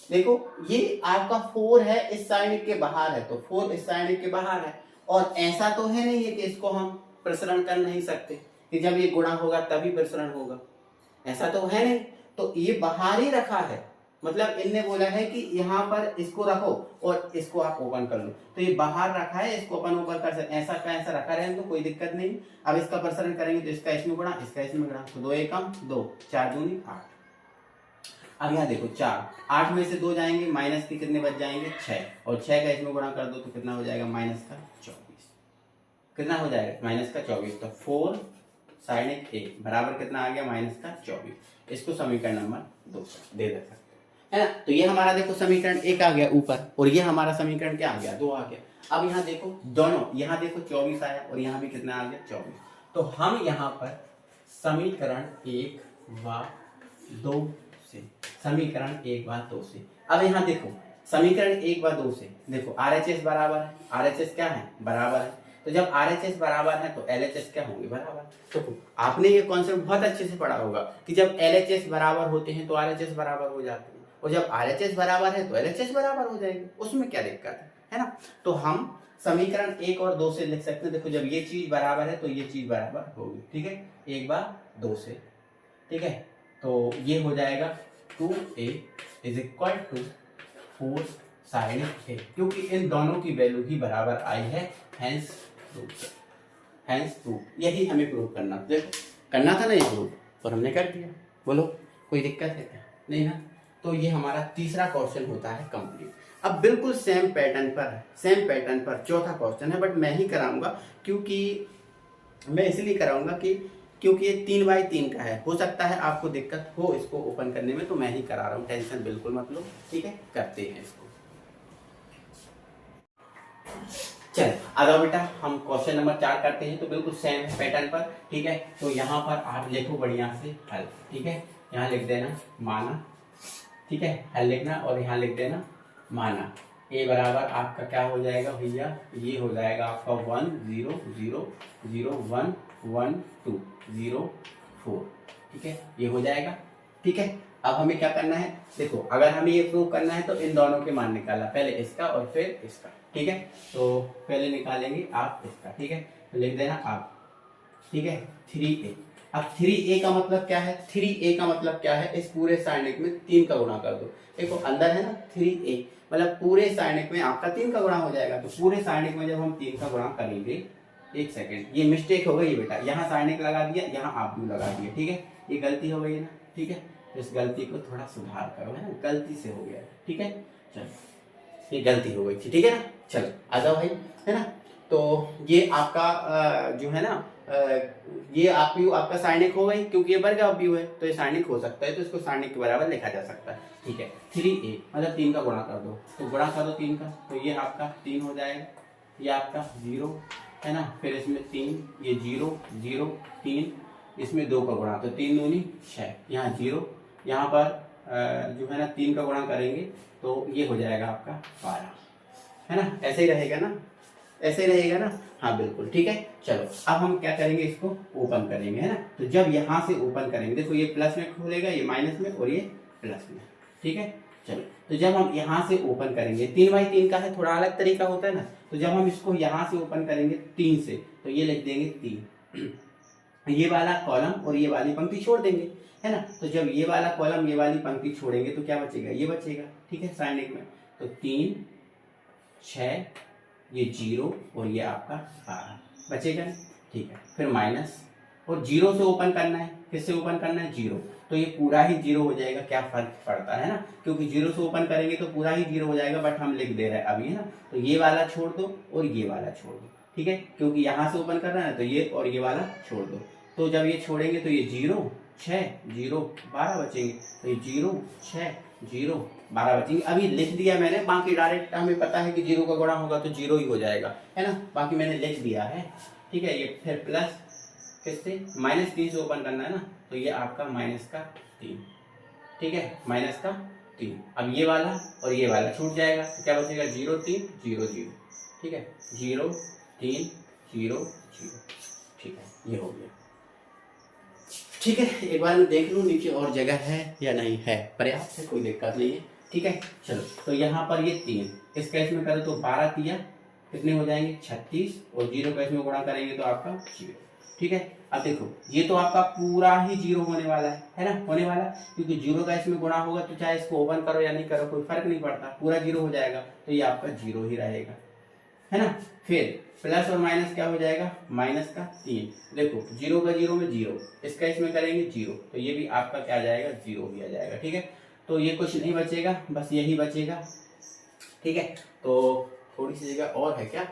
देखो ये आपका 4 है इस साइनिक के बाहर है, तो 4 इस साइनिक के बाहर है, और ऐसा तो है नहीं है कि इसको हम प्रसरण कर नहीं सकते कि जब ये गुणा होगा तभी प्रसरण होगा, ऐसा तो है नहीं। तो ये बाहर ही रखा है, मतलब इनने बोला है कि यहाँ पर इसको रखो और इसको आप ओपन कर लो, तो ये बाहर रखा है, इसको अपन ओपन कर सकते, ऐसा का ऐसा रखा रहे तो कोई दिक्कत नहीं। अब इसका प्रसरण करेंगे तो इसका इसमें गुणा, इसका इसमें गुणा, तो 2 एकम 2 4 दूनी 8। अब यहाँ देखो 4 8 में से 2 जाएंगे, माइनस के कितने बच जाएंगे 6, और 6 का इसमें गुणा कर दो तो कितना हो जाएगा माइनस का 24, कितना हो जाएगा माइनस का 24। तो 4 साइनिक a बराबर कितना आ गया माइनस का 24, इसको समीकरण नंबर 2 दे सकते है ना। तो ये हमारा देखो समीकरण 1 आ गया ऊपर, और ये हमारा समीकरण क्या आ गया 2 आ गया। अब यहाँ देखो दोनों, यहाँ देखो 24 आया और यहाँ भी कितना आ गया 24, तो हम यहाँ पर समीकरण 1 व 2 से, समीकरण 1 व 2 से, अब यहाँ देखो समीकरण 1 व 2 से देखो RHS बराबर है, RHS क्या है बराबर है, तो जब RHS बराबर है तो LHS क्या होंगे बराबर। तो आपने ये कॉन्सेप्ट बहुत अच्छे से पढ़ा होगा कि जब LHS बराबर होते हैं तो RHS बराबर हो जाते हैं, और जब RHS बराबर है तो LHS बराबर हो जाएंगे, उसमें क्या दिक्कत है ना। तो हम समीकरण 1 और 2 से लिख सकते हैं, देखो जब ये चीज बराबर है तो ये चीज बराबर होगी, ठीक है, 1 बार 2 से, ठीक है। तो ये हो जाएगा 2a इज इक्वल टू 4 साइनिक a, क्योंकि इन दोनों की वैल्यू ही बराबर आई है, हेंस प्रूफ। यही हमें प्रूव करना, देखो करना था ना ये प्रूफ, और हमने कर दिया, बोलो कोई दिक्कत है क्या, नहीं ना। तो ये हमारा तीसरा क्वेश्चन होता है कंप्लीट। अब बिल्कुल सेम पैटर्न पर चौथा क्वेश्चन है, बट मैं ही कराऊंगा, क्योंकि मैं इसलिए कराऊंगा कि क्योंकि ये 3 बाई 3 का है, हो सकता है आपको दिक्कत हो इसको ओपन करने में, तो मैं ही करा रहा हूँ, टेंशन बिल्कुल मत लो, ठीक है, करते हैं इसको। चल आ जाओ बेटा, हम क्वेश्चन नंबर 4 करते हैं, तो बिल्कुल सेम है पैटर्न पर, ठीक है। तो यहाँ पर आप लिखो बढ़िया से हल, ठीक है, यहाँ लिख देना माना ठीक है, हल लिखना और यहाँ लिख देना माना। ए बराबर आपका क्या हो जाएगा भैया, ये हो जाएगा आपका 1 0 0 0 1 1 2 0 4। ठीक है, ये हो जाएगा। ठीक है, अब हमें क्या करना है, देखो अगर हमें ये प्रूव करना है तो इन दोनों के मान निकालना, पहले इसका और फिर इसका। ठीक है, तो पहले निकालेंगे आप इसका। ठीक है, तो लिख देना आप। ठीक है, 3a। अब 3a का मतलब क्या है, 3a का मतलब क्या है, इस पूरे सारणिक में 3 का गुणा कर दो। देखो अंदर है ना 3a, मतलब पूरे सारणिक में आपका 3 का गुणा हो जाएगा। तो पूरे सारणिक में जब हम 3 का गुणा करेंगे, एक सेकेंड, ये मिस्टेक हो गई बेटा, यहाँ सारणिक लगा दिया, यहाँ आप भी लगा दिया। ठीक है, ये गलती हो गई ना। ठीक है, इस गलती को थोड़ा सुधार करो, है ना, गलती से हो गया। ठीक है, चलो ये गलती हो गई थी। ठीक है ना, चलो आ जाओ भाई, है ना। तो ये आपका जो है ना ये आपका सारणिक हो गई, क्योंकि ये वर्ग अवयव है तो ये सारणिक हो सकता है, तो इसको सारणिक के बराबर लिखा जा सकता है। ठीक है, 3a मतलब 3 का गुणा कर दो, तो गुणा कर दो 3 का, तो ये आपका 3 हो जाएगा, ये आपका 0 है ना, फिर इसमें 3, ये 0 0 3, इसमें 2 का गुणा, तो 3 दूनी 6, यहाँ 0, यहाँ पर जो है ना 3 का गुणा करेंगे तो ये हो जाएगा आपका 12, है ना। ऐसे ही रहेगा ना, ऐसे ही रहेगा ना, हाँ बिल्कुल। ठीक है, चलो अब हम क्या करेंगे, इसको ओपन करेंगे, है ना। तो जब यहाँ से ओपन करेंगे, देखो ये प्लस में खुलेगा, ये माइनस में और ये प्लस में। ठीक है, चलो तो जब हम यहाँ से ओपन करेंगे, 3/3 का है, थोड़ा अलग तरीका होता है ना, तो जब हम इसको यहाँ से ओपन करेंगे 3 से, तो ये लिख देंगे 3, ये वाला कॉलम और ये वाली पंक्ति छोड़ देंगे, है ना। तो जब ये वाला कॉलम ये वाली पंक्ति छोड़ेंगे तो क्या बचेगा, ये बचेगा। ठीक है, सारणिक में तो 3 6, ये 0 और ये आपका 12 बचेगा। ठीक है, फिर माइनस, और 0 से ओपन करना है, किससे ओपन करना है, 0, तो ये पूरा ही 0 हो जाएगा, क्या फर्क पड़ता है ना, क्योंकि 0 से ओपन करेंगे तो पूरा ही 0 हो जाएगा, बट हम लिख दे रहे हैं अभी, है ना। तो ये वाला छोड़ दो और ये वाला छोड़ दो। ठीक है, क्योंकि यहाँ से ओपन करना है तो ये और ये वाला छोड़ दो, तो जब ये छोड़ेंगे तो ये 0 6 0 12 बचेंगे, तो ये 0 6 0 12 बचेंगे। अभी लिख दिया मैंने, बाकी डायरेक्ट हमें पता है कि 0 का गुणा होगा तो 0 ही हो जाएगा, है ना, बाकी मैंने लिख दिया है। ठीक है, ये फिर प्लस किससे, -3 से ओपन करना है ना, तो ये आपका -3। ठीक है, -3। अब ये वाला और ये वाला छूट जाएगा, तो क्या बचेगा, 0 3 0 0। ठीक है, 0 3 0 0। ठीक है, ये हो गया। ठीक है, एक बार मैं देख लूँ नीचे और जगह है या नहीं है, पर्याप्त है, कोई दिक्कत नहीं है। ठीक है, चलो तो यहाँ पर ये 3, इसका इसमें करें तो 12 तिया कितने हो जाएंगे, 36, और 0 का इसमें गुणा करेंगे तो आपका 0। ठीक है, अब देखो ये तो आपका पूरा ही 0 होने वाला है ना, होने वाला, क्योंकि 0 का इसमें गुणा होगा तो चाहे इसको ओपन करो या नहीं करो कोई फर्क नहीं पड़ता, पूरा 0 हो जाएगा, तो ये आपका 0 ही रहेगा, है ना। फिर प्लस और माइनस क्या हो जाएगा, -3, देखो 0 का 0 में 0, इसका इसमें करेंगे 0, तो ये भी आपका क्या आ जाएगा, 0 भी आ जाएगा। ठीक है, तो ये कुछ नहीं बचेगा, बस यही बचेगा। ठीक है, तो थोड़ी सी जगह और है क्या,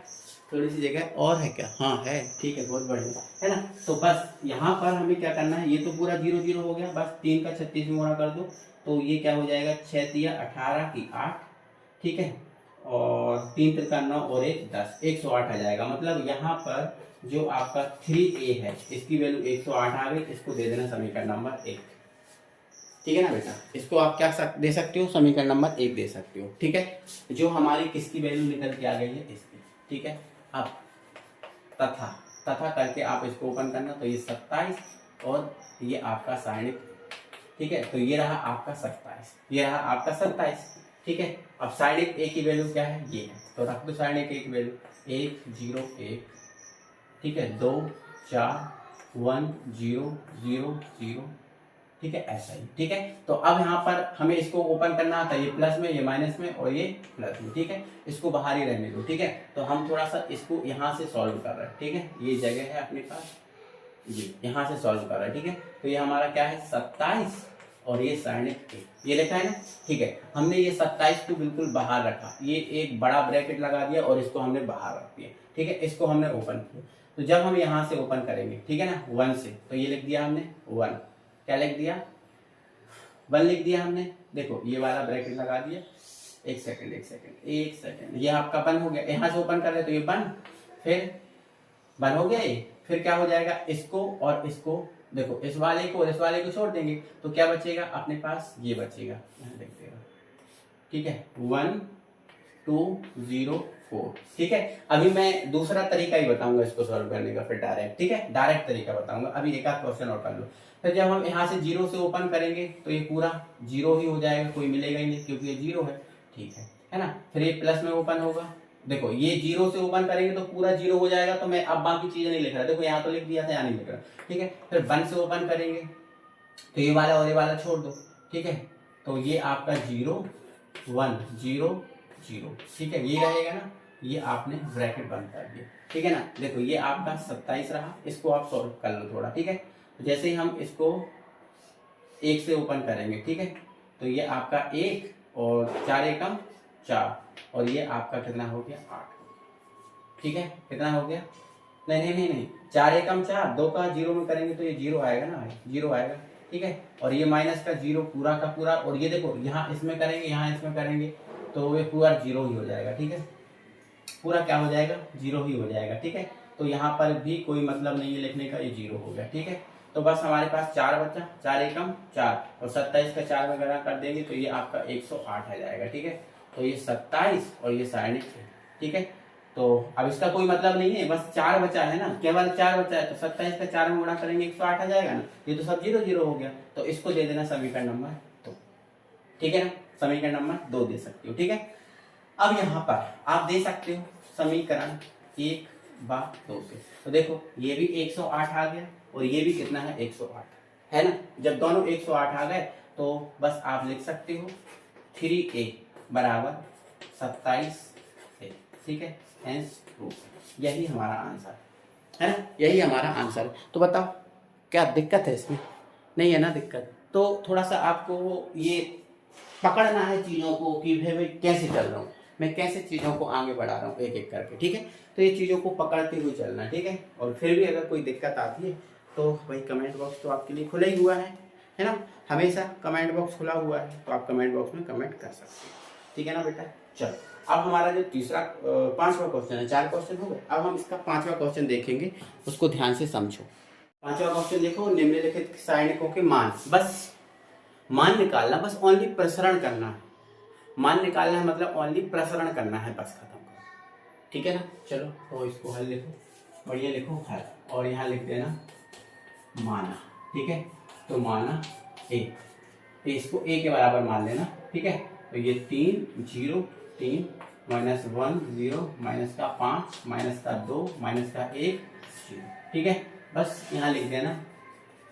थोड़ी सी जगह और है क्या, हाँ है। ठीक है, बहुत बढ़िया, है ना। तो बस यहाँ पर हमें क्या करना है, ये तो पूरा 0 0 हो गया, बस 3 का 36 में गुणा कर दो, तो ये क्या हो जाएगा, 6 तिया 18 की 8। ठीक है, और 3 तिरका 9 और 1 10, 108 आ जाएगा। मतलब यहाँ पर जो आपका 3a है, इसकी वैल्यू 108 आ गई, इसको दे देना समीकरण नंबर 1। ठीक है ना बेटा, इसको आप क्या दे सकते हो, समीकरण नंबर 1 दे सकते हो। ठीक है, जो हमारी किसकी वैल्यू निकल के आ गई है, इसकी। ठीक है, अब तथा करके आप इसको ओपन करना, तो ये 27 और ये आपका सारणिक। ठीक है, तो ये रहा आपका 27, ये रहा आपका 27। ठीक है, अब सारणिक a की वैल्यू क्या है, ये है, तो रख दो सारणिक a की वैल्यू 1 0 1। ठीक है, 2 4 1 0 0 0। ठीक है, ऐसा ही। ठीक है, तो अब यहाँ पर हमें इसको ओपन करना था, ये प्लस में, ये माइनस में और ये प्लस में। ठीक है, इसको बाहर ही रहने दो। ठीक है, तो हम थोड़ा सा इसको यहाँ से सॉल्व कर रहे हैं। ठीक है, ये जगह है अपने पास, ये यहाँ से सॉल्व कर रहे हैं। ठीक है, तो ये हमारा क्या है, 27 और ये सारणिक ये लिखा है ना। ठीक है, हमने ये 27 को बिल्कुल बाहर रखा, ये एक बड़ा ब्रैकेट लगा दिया और इसको हमने बाहर रख दिया। ठीक है, इसको हमने ओपन किया, तो जब हम यहाँ से ओपन करेंगे, ठीक है ना, 1 से, तो ये लिख दिया हमने 1, क्या लिख दिया, 1 लिख दिया हमने। देखो ये वाला ब्रैकेट लगा दिया, एक सेकंड, ये आपका 1 हो गया, यहाँ से ओपन कर रहे तो ये 1, फिर 1 हो गया ये, फिर क्या हो जाएगा, इसको और इसको देखो इस वाले को और इस वाले को छोड़ देंगे तो क्या बचेगा अपने पास, ये बचेगा, यहाँ लिख देगा, ठीक है, 1 2 0 4। ठीक है, अभी मैं दूसरा तरीका ही बताऊंगा इसको सॉल्व करने का, फिर डायरेक्ट, ठीक है, डायरेक्ट तरीका बताऊंगा। अभी एक आध क्वेश्चन और कर लो। फिर जब हम यहाँ से 0 से ओपन करेंगे तो ये पूरा 0 ही हो जाएगा, कोई मिलेगा ही नहीं क्योंकि ये 0 है, ठीक है ना। फिर ये प्लस में ओपन होगा, देखो ये 0 से ओपन करेंगे तो पूरा 0 हो जाएगा, तो मैं अब बाकी चीजें नहीं लिख रहा, देखो यहाँ तो लिख दिया था, यहाँ नहीं लिख रहा, ठीक है। फिर 1 से ओपन करेंगे तो ये वाला और ये वाला छोड़ दो, ठीक है, तो ये आपका 0 1 0 0, ठीक है, ये रहेगा ना, ये आपने ब्रैकेट बंद कर दिया, ठीक है ना। देखो ये आपका 27 रहा, इसको आप सॉल्व कर लो थोड़ा, ठीक है। तो जैसे ही हम इसको 1 से ओपन करेंगे, ठीक है, तो ये आपका 1 और 4 एकम 4, और ये आपका कितना हो गया 8, ठीक है, कितना हो गया, नहीं 4 एकम 4, 2 का 0 में करेंगे तो ये 0 आएगा ना, 0 आएगा, ठीक है, और ये माइनस का 0 पूरा का पूरा, और ये देखो यहाँ इसमें करेंगे यहाँ इसमें करेंगे तो ये पूरा 0 ही हो जाएगा, ठीक है, पूरा क्या हो जाएगा 0 ही हो जाएगा, ठीक है। तो यहाँ पर भी कोई मतलब नहीं है लिखने का, ये 0 हो गया, ठीक है। तो बस हमारे पास 4 बचा, 4 एकम 4, और 27 का 4 में गणना कर देंगे तो ये आपका 108 आ जाएगा, ठीक है। तो ये 27 और ये 60, ठीक है। तो अब इसका कोई मतलब नहीं है, बस 4 बचा है ना, केवल 4 बचा है, तो 27 का 4 में गुणा करेंगे 108 आ जाएगा ना, ये तो सब 0 0 हो गया, तो इसको दे देना समीकरण नंबर 2, ठीक है ना, समीकरण नंबर 2 दे सकते हो, ठीक है। अब यहाँ पर आप दे सकते हो समीकरण 1/2 से, तो देखो ये भी 108 आ गया और ये भी कितना है 108, है ना। जब दोनों 108 आ गए तो बस आप लिख सकते हो 3a बराबर 27a, ठीक है, हेंस ट्रू। यही हमारा आंसर है ना, यही हमारा आंसर है। तो बताओ क्या दिक्कत है इसमें, नहीं है ना दिक्कत। तो थोड़ा सा आपको ये पकड़ना है चीज़ों को कि भाई मैं कैसे चल रहा हूँ, मैं कैसे चीज़ों को आगे बढ़ा रहा हूँ एक एक करके, ठीक है। तो ये चीज़ों को पकड़ते हुए चलना, ठीक है। और फिर भी अगर कोई दिक्कत आती है तो भाई कमेंट बॉक्स तो आपके लिए खुला ही हुआ है ना, हमेशा कमेंट बॉक्स खुला हुआ है, तो आप कमेंट बॉक्स में कमेंट कर सकते हैं, ठीक है ना बेटा। चलो अब हमारा जो तीसरा 5वां क्वेश्चन है, 4 क्वेश्चन हो गए, अब हम इसका 5वां क्वेश्चन देखेंगे, उसको ध्यान से समझो। 5वां क्वेश्चन देखो, निम्नलिखित सारणिकों के मान, बस मान निकालना, बस ओनली प्रसरण करना है, मान निकालना है मतलब ओनली प्रसरण करना है, बस खत्म करो, ठीक है ना। चलो तो इसको हल लिखो, बढ़िया लिखो हल, और यहाँ लिख देना माना, ठीक है। तो माना ए, इसको ए के बराबर मान लेना, ठीक है। तो ये 3 0 3 -1 0 माइनस का 5 माइनस का 2 माइनस का 1 0, ठीक है। बस यहाँ लिख देना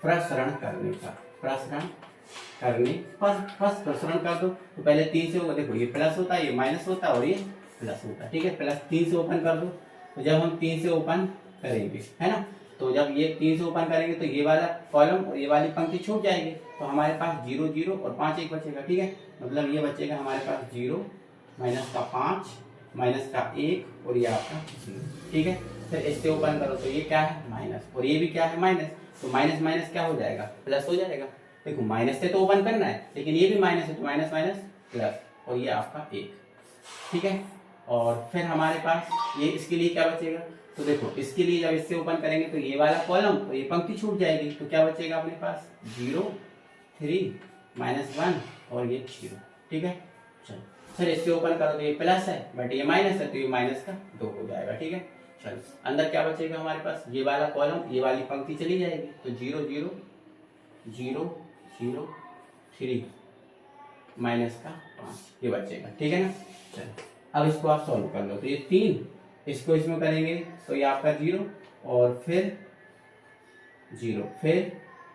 प्रसरण करने का, प्रसरण करने पर बस प्रसरण कर दो। तो पहले 3 से होगा, देखो ये प्लस होता है, ये माइनस होता है और ये प्लस होता है, ठीक है। प्लस 3 से ओपन कर दो, तो जब हम 3 से ओपन करेंगे, है ना, तो जब ये 3 से ओपन करेंगे तो ये वाला कॉलम और ये वाली पंक्ति छूट जाएगी, तो हमारे पास 0 0 और 5 1 बचेगा, ठीक है। मतलब ये बचेगा हमारे पास 0 माइनस का 5 माइनस का 1 और ये आपका 0, ठीक है। फिर इससे ओपन करो तो ये क्या है माइनस, और ये भी क्या है माइनस, तो माइनस माइनस क्या हो जाएगा प्लस हो जाएगा। देखो माइनस से तो ओपन करना है, लेकिन ये भी माइनस है, तो माइनस माइनस प्लस, और ये आपका 1, ठीक है। और फिर हमारे पास ये इसके लिए क्या बचेगा, तो देखो इसके लिए जब इससे ओपन करेंगे तो ये वाला कॉलम और ये पंक्ति छूट जाएगी, तो क्या बचेगा अपने पास 0 3 -1 और ये 0, ठीक है। चलो फिर इससे ओपन करो तो ये प्लस है बट ये माइनस है, तो ये माइनस का 2 हो जाएगा, ठीक है। चलो अंदर क्या बचेगा हमारे पास, ये वाला कॉलम ये वाली पंक्ति चली जाएगी, तो 0 0 0 0 3 माइनस का 5 ये बचेगा, ठीक है ना। चलो अब इसको आप सॉल्व कर लो, तो ये 3 इसको इसमें करेंगे तो ये आपका 0 और फिर 0 फिर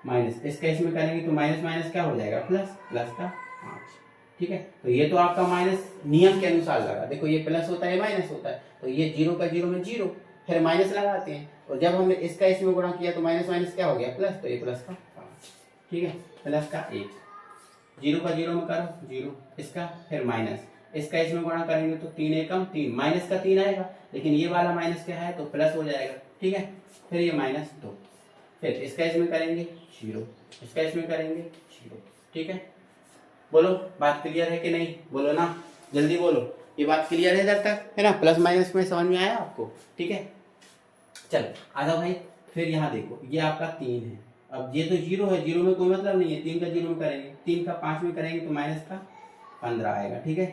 माइनस, इसका इसमें करेंगे तो माइनस माइनस क्या हो जाएगा प्लस, प्लस का 5, ठीक है। तो ये तो आपका माइनस नियम के अनुसार लगा, देखो ये प्लस होता है माइनस होता है, तो ये 0 का 0 में 0, फिर माइनस लगाते हैं, और जब हमने इसका इसमें गुणा किया तो माइनस माइनस क्या हो गया प्लस, तो ये प्लस का 5, ठीक है, प्लस का 1, 0 का 0 में करो 0, इसका फिर माइनस, इसका इसमें गुणा करेंगे तो 3 एकम 3, माइनस का 3 आएगा, लेकिन ये वाला माइनस क्या है तो प्लस हो जाएगा, ठीक है। फिर ये -2, फिर इसका इसमें करेंगे 0, इसका इसमें करेंगे 0, ठीक है। बोलो बात क्लियर है कि नहीं, बोलो ना जल्दी बोलो, ये बात क्लियर है इधर तक, है ना, प्लस माइनस में समझ में आया आपको, ठीक है। चलो आ जाओ भाई, फिर यहाँ देखो ये आपका 3 है अब ये तो 0 है, 0 में कोई मतलब नहीं है, 3 का 0 में करेंगे, 3 का 5 में करेंगे तो माइनस का 15 आएगा, ठीक है।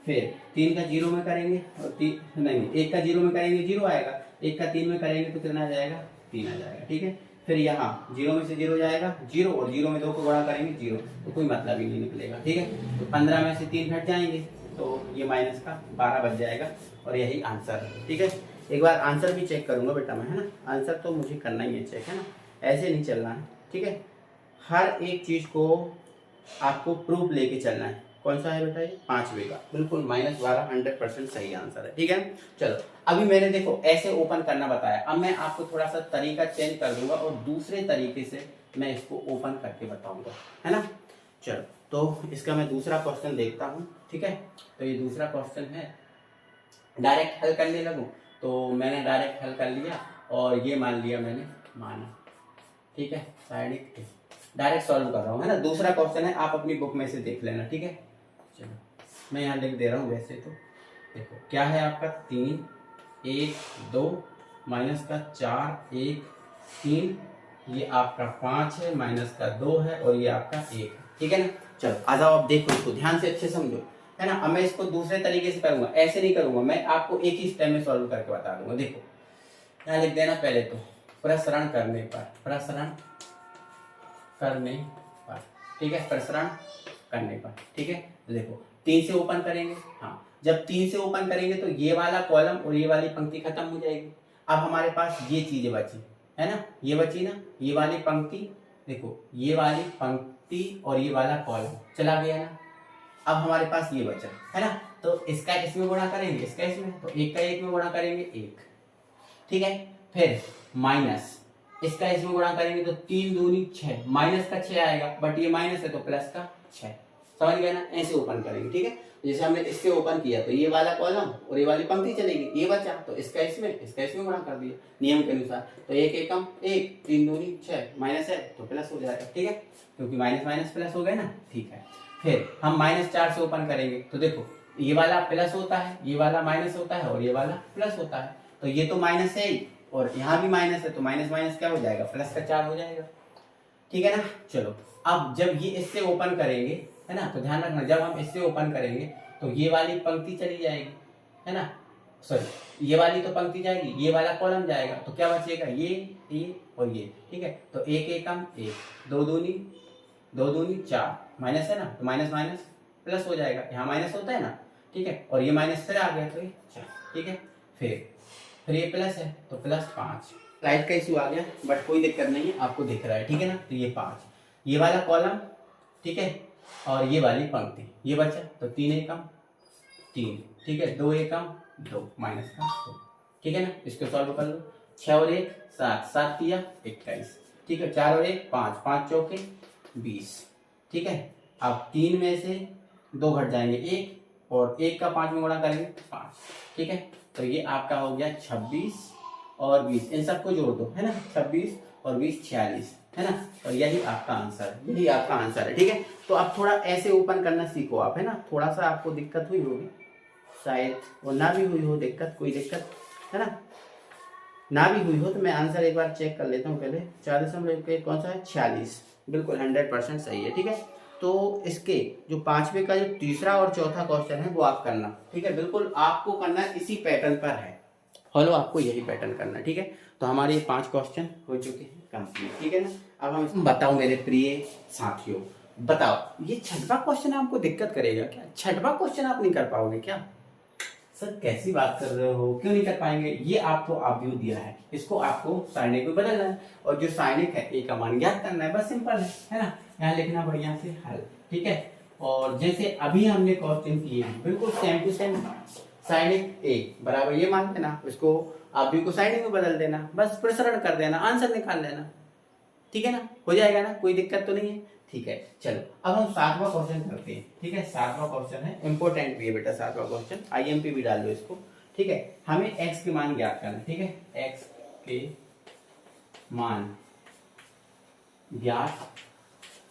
फिर 3 का 0 में करेंगे और नहीं 1 का 0 में करेंगे 0 आएगा, 1 का 3 में करेंगे तो कितना आ जाएगा, 3 आ जाएगा, ठीक है। फिर यहाँ 0 में से 0 जाएगा 0, और 0 में 2 को गुणा करेंगे 0, तो कोई मतलब ही नहीं निकलेगा, ठीक है। तो 15 में से 3 घट जाएंगे तो ये माइनस का 12 बच जाएगा, और यही आंसर है, ठीक है। एक बार आंसर भी चेक करूंगा बेटा मैं, है ना, आंसर तो मुझे करना ही है चेक, है ना, ऐसे नहीं चलना है, ठीक है। हर एक चीज को आपको प्रूफ लेके चलना है। कौन सा है बेटा, ये 5वें का, बिल्कुल -12 100% सही आंसर है, ठीक है। चलो अभी मैंने देखो ऐसे ओपन करना बताया, अब मैं आपको थोड़ा सा तरीका चेंज कर दूंगा और दूसरे तरीके से मैं इसको ओपन करके बताऊंगा, है ना। चलो तो इसका मैं दूसरा क्वेश्चन देखता हूँ, ठीक है। तो ये दूसरा क्वेश्चन है, डायरेक्ट हल करने लगूं तो मैंने डायरेक्ट हल कर लिया और ये मान लिया मैंने माना, ठीक है। डायरेक्ट सॉल्व कर रहा हूँ, है ना। दूसरा क्वेश्चन है, आप अपनी बुक में से देख लेना, ठीक है। चलो मैं यहाँ लिख दे रहा हूँ, वैसे तो देखो क्या है आपका 3 1 2 माइनस का 4 1 3, ये आपका 5 है, माइनस का 2 है, और ये आपका 1 है, ठीक है ना। चलो आ जाओ, अब देखो इसको ध्यान से अच्छे समझो, है ना। अब मैं इसको दूसरे तरीके से करूंगा, ऐसे नहीं करूंगा, मैं आपको एक ही स्टेप में सॉल्व करके बता दूंगा। देखो यहाँ लिख देना पहले तो प्रसरण करने पर, प्रसरण करने पर, ठीक है, प्रसरण करने पर, ठीक है। तो देखो 3 से ओपन करेंगे, हाँ जब 3 से ओपन करेंगे तो ये वाला कॉलम और ये वाली पंक्ति खत्म हो जाएगी। अब हमारे पास ये चीजें बची, है ना, ये बची ना, ये वाली पंक्ति, देखो ये वाली पंक्ति और ये वाला कॉलम चला गया ना। अब हमारे पास ये बचा, है ना, तो इसका इसमें गुणा करेंगे, इसका इसमें, तो 1 का 1 में गुणा करेंगे 1, ठीक है। फिर माइनस इसका इसमें गुणा करेंगे तो 3 दूनी 6, माइनस का 6 आएगा, बट ये माइनस है तो प्लस का 6, समझ गए ना। ऐसे ओपन करेंगे, ठीक है। जैसे हमने इससे ओपन किया तो ये वाला कॉलम और ये वाली पंक्ति चलेगी, ये बचा तो इसका इसमें गुणा कर दिया नियम के अनुसार, तो 1 एकम 1, 3 दूनी 6, माइनस है तो प्लस हो जाएगा, ठीक है, क्योंकि माइनस माइनस प्लस हो गए ना, ठीक है। फिर हम -4 से ओपन करेंगे तो देखो ये वाला प्लस होता है, ये वाला माइनस होता है, और ये वाला प्लस होता है, तो ये तो माइनस है ही, और यहाँ भी माइनस है, तो माइनस माइनस क्या हो जाएगा, प्लस का 4 हो जाएगा, ठीक है ना। चलो अब जब ये इससे ओपन करेंगे, है ना, तो ध्यान रखना जब हम इससे ओपन करेंगे तो ये वाली पंक्ति चली जाएगी, है ना, सॉरी ये वाली तो पंक्ति जाएगी, ये वाला कॉलम जाएगा, तो क्या बचेगा, ये और ये, ठीक है। तो 1 एकम 1, 2 दूनी 4, माइनस है ना, तो माइनस माइनस प्लस हो जाएगा, यहाँ माइनस होता है ना, ठीक है, और ये माइनस फिर आ गया तो ये 4, ठीक है। फिर ये प्लस है तो +5, लाइट का इशू आ गया बट कोई दिक्कत नहीं है, आपको दिख रहा है, ठीक है ना। तो ये 5, ये वाला कॉलम, ठीक है, और ये वाली पंक्ति, ये बचा, तो 3 एकम 3, ठीक है, 2 एकम 2, माइनस का 2, ठीक है ना। इसको सॉल्व कर लो, 6 और 1 7, 7 किया 21, ठीक है, 4 और 1 5, 5 चौके 20, ठीक है। अब 3 में से 2 घट जाएंगे 1, और 1 का 5 में गुणा करेंगे 5, ठीक है। तो ये आपका हो गया 26 और 20, इन सबको जोड़ दो, है ना, 26 और 20 46, है ना, और यही आपका आंसर है, यही आपका आंसर है, ठीक है। तो अब थोड़ा ऐसे ओपन करना सीखो आप, है ना, थोड़ा सा आपको दिक्कत हुई होगी शायद, और ना भी हुई हो दिक्कत, कोई दिक्कत है ना भी हुई हो तो मैं आंसर एक बार चेक कर लेता हूँ पहले। 4 कौन सा है, 46, बिल्कुल 100% सही है, ठीक है। तो इसके जो 5वें का जो तीसरा और चौथा क्वेश्चन है वो आप करना, ठीक है, बिल्कुल आपको करना इसी पैटर्न पर है, फॉलो आपको यही पैटर्न करना, ठीक है। तो हमारे ये 5 क्वेश्चन हो चुके हैं कंप्लीट, ठीक है ना। अब हम बताओ मेरे प्रिय साथियों, बताओ ये 6वां क्वेश्चन आपको दिक्कत करेगा क्या, 6वां क्वेश्चन आप नहीं कर पाओगे क्या? सर कैसी बात कर रहे हो, क्यों नहीं कर पाएंगे? ये आपको आव्यूह दिया है, इसको आपको सारणिक में बदलना है, और जो सारणिक है ए का मान ज्ञात करना है, बस सिंपल है ना। यहाँ लिखना बढ़िया से हल, ठीक है। और जैसे अभी हमने क्वेश्चन किए हैं बिल्कुल सेम टू सेम, सारणिक ए बराबर ये मान देना, उसको आव्यूह को सारणिक में बदल देना, बस प्रसरण कर देना, आंसर निकाल लेना, ठीक है ना, हो जाएगा ना, कोई दिक्कत तो नहीं है, ठीक है। चलो अब हम 7वां क्वेश्चन करते हैं, ठीक है। 7वां क्वेश्चन है, इंपॉर्टेंट भी है बेटा 7वां क्वेश्चन, आईएमपी भी डाल दो इसको, ठीक है। हमें x के मान ज्ञात करना, ठीक है, x के मान ज्ञात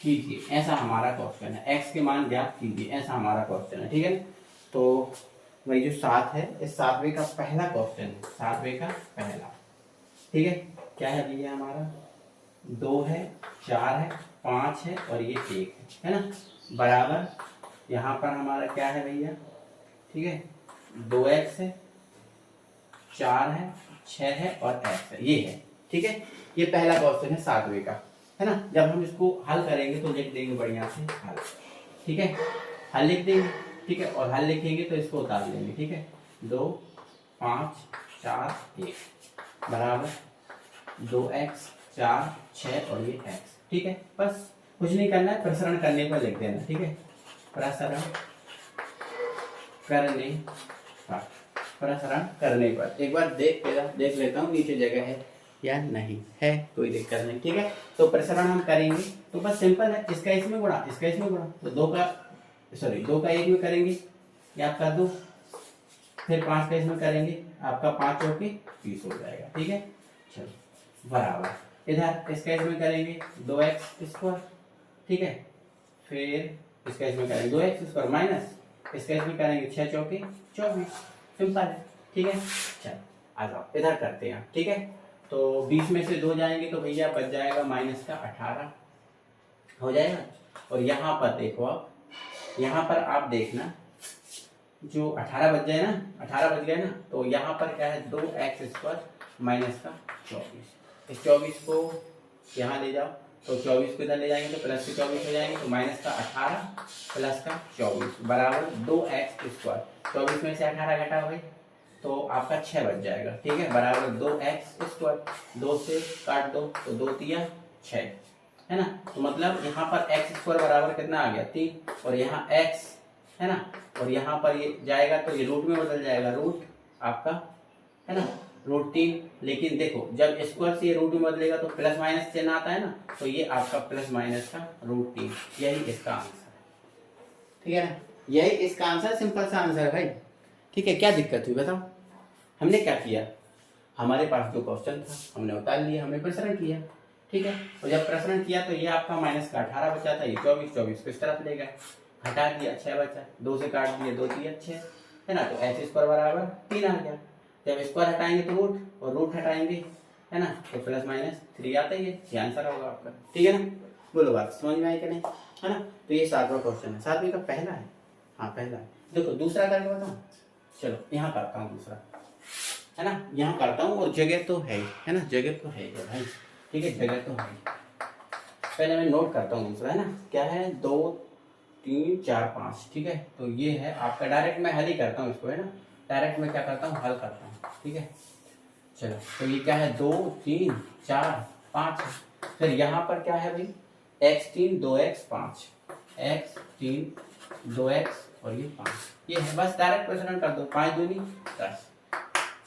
कीजिए, ऐसा हमारा क्वेश्चन है, x के मान ज्ञात कीजिए, ऐसा हमारा क्वेश्चन है, ठीक है। तो वही जो 7 है, इस 7वें का पहला क्वेश्चन है, 7वें का पहला, ठीक है। क्या है भैया हमारा 2 है, 4 है, 5 है और ये 1 है ना, बराबर यहाँ पर हमारा क्या है भैया, ठीक है, 2x है, 4 है, 6 है और x है, ये है, ठीक है। ये पहला क्वेश्चन है 7वें का, है ना। जब हम इसको हल करेंगे तो लिख देंगे बढ़िया से हल, ठीक है, हल लिख देंगे, ठीक है, और हल लिखेंगे तो इसको उतार लेंगे, ठीक है। 2, 5, 4, 1 बराबर 2x, 4, 6 और ये x, ठीक है। बस कुछ नहीं करना है, प्रसरण करने पर लिख देना, ठीक है। प्रसरण करने पर, प्रसरण करने पर एक बार देख लेता हूँ नीचे जगह है या नहीं है, कोई दिक्कत नहीं, ठीक है। तो प्रसरण हम करेंगे तो बस सिंपल है, इसका इसमें गुणा, इसका इसमें गुणा, तो 2 का 1 में करेंगे, ये आपका 2, फिर 5 का इसमें करेंगे, आपका 5 चौके 30 हो जाएगा, ठीक है। चलो बराबर इधर इसका इसमें करेंगे 2x², ठीक है, फिर इसका इसमें करेंगे 2x² माइनस इसका इसमें करेंगे 6 चौके 24, सिंपल है, ठीक है। चलो आ जाओ इधर करते हैं, ठीक है। तो 20 में से 2 जाएंगे तो भैया बच जाएगा माइनस का 18 हो जाएगा। और यहाँ पर देखो आप, यहाँ पर आप देखना जो 18 बच जाए ना, 18 बच गए ना, तो यहाँ पर क्या है 2x² माइनस का 24, इस 24 को यहाँ ले जाओ, तो 24 को इधर ले जाएंगे तो प्लस के 24 हो जाएंगे, तो माइनस का 18 प्लस का 24 बराबर 2x², 24 में से 18 घटा हुए तो आपका 6 बच जाएगा, ठीक है, बराबर 2x², 2 से काट दो तो 2 तिया 6, है ना। तो मतलब यहाँ पर x² बराबर कितना आ गया 3, और यहाँ x है ना, और यहाँ पर ये जाएगा तो ये रूट में बदल जाएगा, रूट आपका है ना √3। लेकिन देखो जब स्क्वायर से ये रूट में बदलेगा तो प्लस माइनस चिन्ह आता है ना, तो ये आपका प्लस माइनस का √3, यही इसका आंसर है, ठीक है ना, यही इसका आंसर, सिंपल सा आंसर है भाई, ठीक है। क्या दिक्कत हुई बताओ, हमने क्या किया, हमारे पास जो क्वेश्चन था हमने उतार लिया, हमने प्रसरण किया, ठीक है। और जब प्रसरण किया तो ये आपका माइनस का 18 बचा था, ये 24 को इस तरफ ले गए, हटा दिया 6 बचा, 2 से काट दिए 2 तिया 6, है ना, तो x² बराबर 3 आ गया। जब स्क्वायर हटाएंगे तो रूट, और रूट हटाएंगे है ना तो प्लस माइनस 3 आता ही है, ये आंसर होगा आपका, ठीक है ना। बोलो बात समझ में आई कि नहीं, है ना। तो ये 7वां क्वेश्चन है, 7वें का पहला है, हाँ पहला है। देखो दूसरा करके बताऊँ, चलो यहाँ करता हूँ दूसरा, है ना, यहाँ करता हूँ, और जगह तो है ना, जगह तो है भाई, ठीक है, जगह तो है। पहले मैं नोट करता हूँ दूसरा, है ना, क्या है 2, 3, 4, 5, ठीक है। तो ये है आपका, डायरेक्ट मैं हल ही करता हूँ इसको, है ना, डायरेक्ट मैं क्या करता हूँ हल करता हूँ, ठीक है। चलो तो ये क्या है 2, 3, 4, 5, फिर यहाँ पर क्या है भाई x3 2x 5, x3 2x और ये 5, ये है, बस डायरेक्ट प्रसरण कर दो, 5 दूनी 10,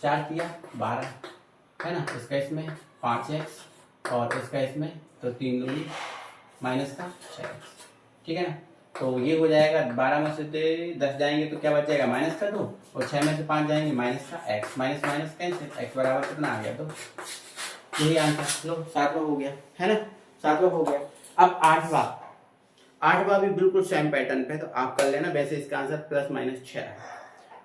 4 किया 12, है ना, इसका इसमें 5x और इसका इसमें तो 3 दूनी माइनस का 6x, ठीक है ना। तो ये हो जाएगा 12 में से 10 जाएंगे तो क्या बच जाएगा माइनस का 2, और 6 में से 5 जाएंगे माइनस का x, minus minus cancel, x बराबर कितना आ गया, तो यही आंसर। लो 7वां हो गया, है ना, 7वां हो गया। अब 8वां भी बिल्कुल सेम पैटर्न पे, तो आप कर लेना, वैसे इसका आंसर प्लस माइनस 6 है,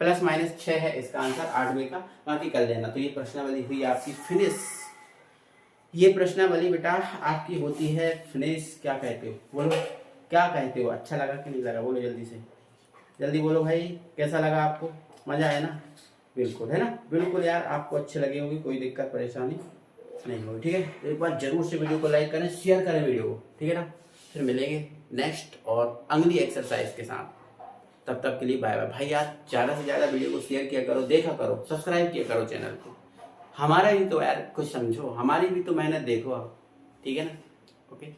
प्लस माइनस 6 है इसका आंसर 8वें का, बाकी कर लेना। तो ये प्रश्नावली हुई आपकी फिनिश, ये प्रश्नावली बेटा आपकी होती है फिनिश। क्या कहते हो, बोलो क्या कहते हो, अच्छा लगा कि नहीं लगा, बोलो जल्दी से, जल्दी बोलो भाई, कैसा लगा आपको, मजा आया ना, बिल्कुल, है ना, बिल्कुल यार आपको अच्छे लगे होंगे, कोई दिक्कत परेशानी नहीं होगी, ठीक है। तो एक बार जरूर से वीडियो को लाइक करें, शेयर करें वीडियो को, ठीक है ना। फिर मिलेंगे नेक्स्ट और अगली एक्सरसाइज के साथ, तब तक के लिए बाय बाय भाई। यार ज़्यादा से ज़्यादा वीडियो को शेयर किया करो, देखा करो, सब्सक्राइब किया करो चैनल को, हमारा भी तो यार कुछ समझो, हमारी भी तो मेहनत देखो आप, ठीक है ना, ओके।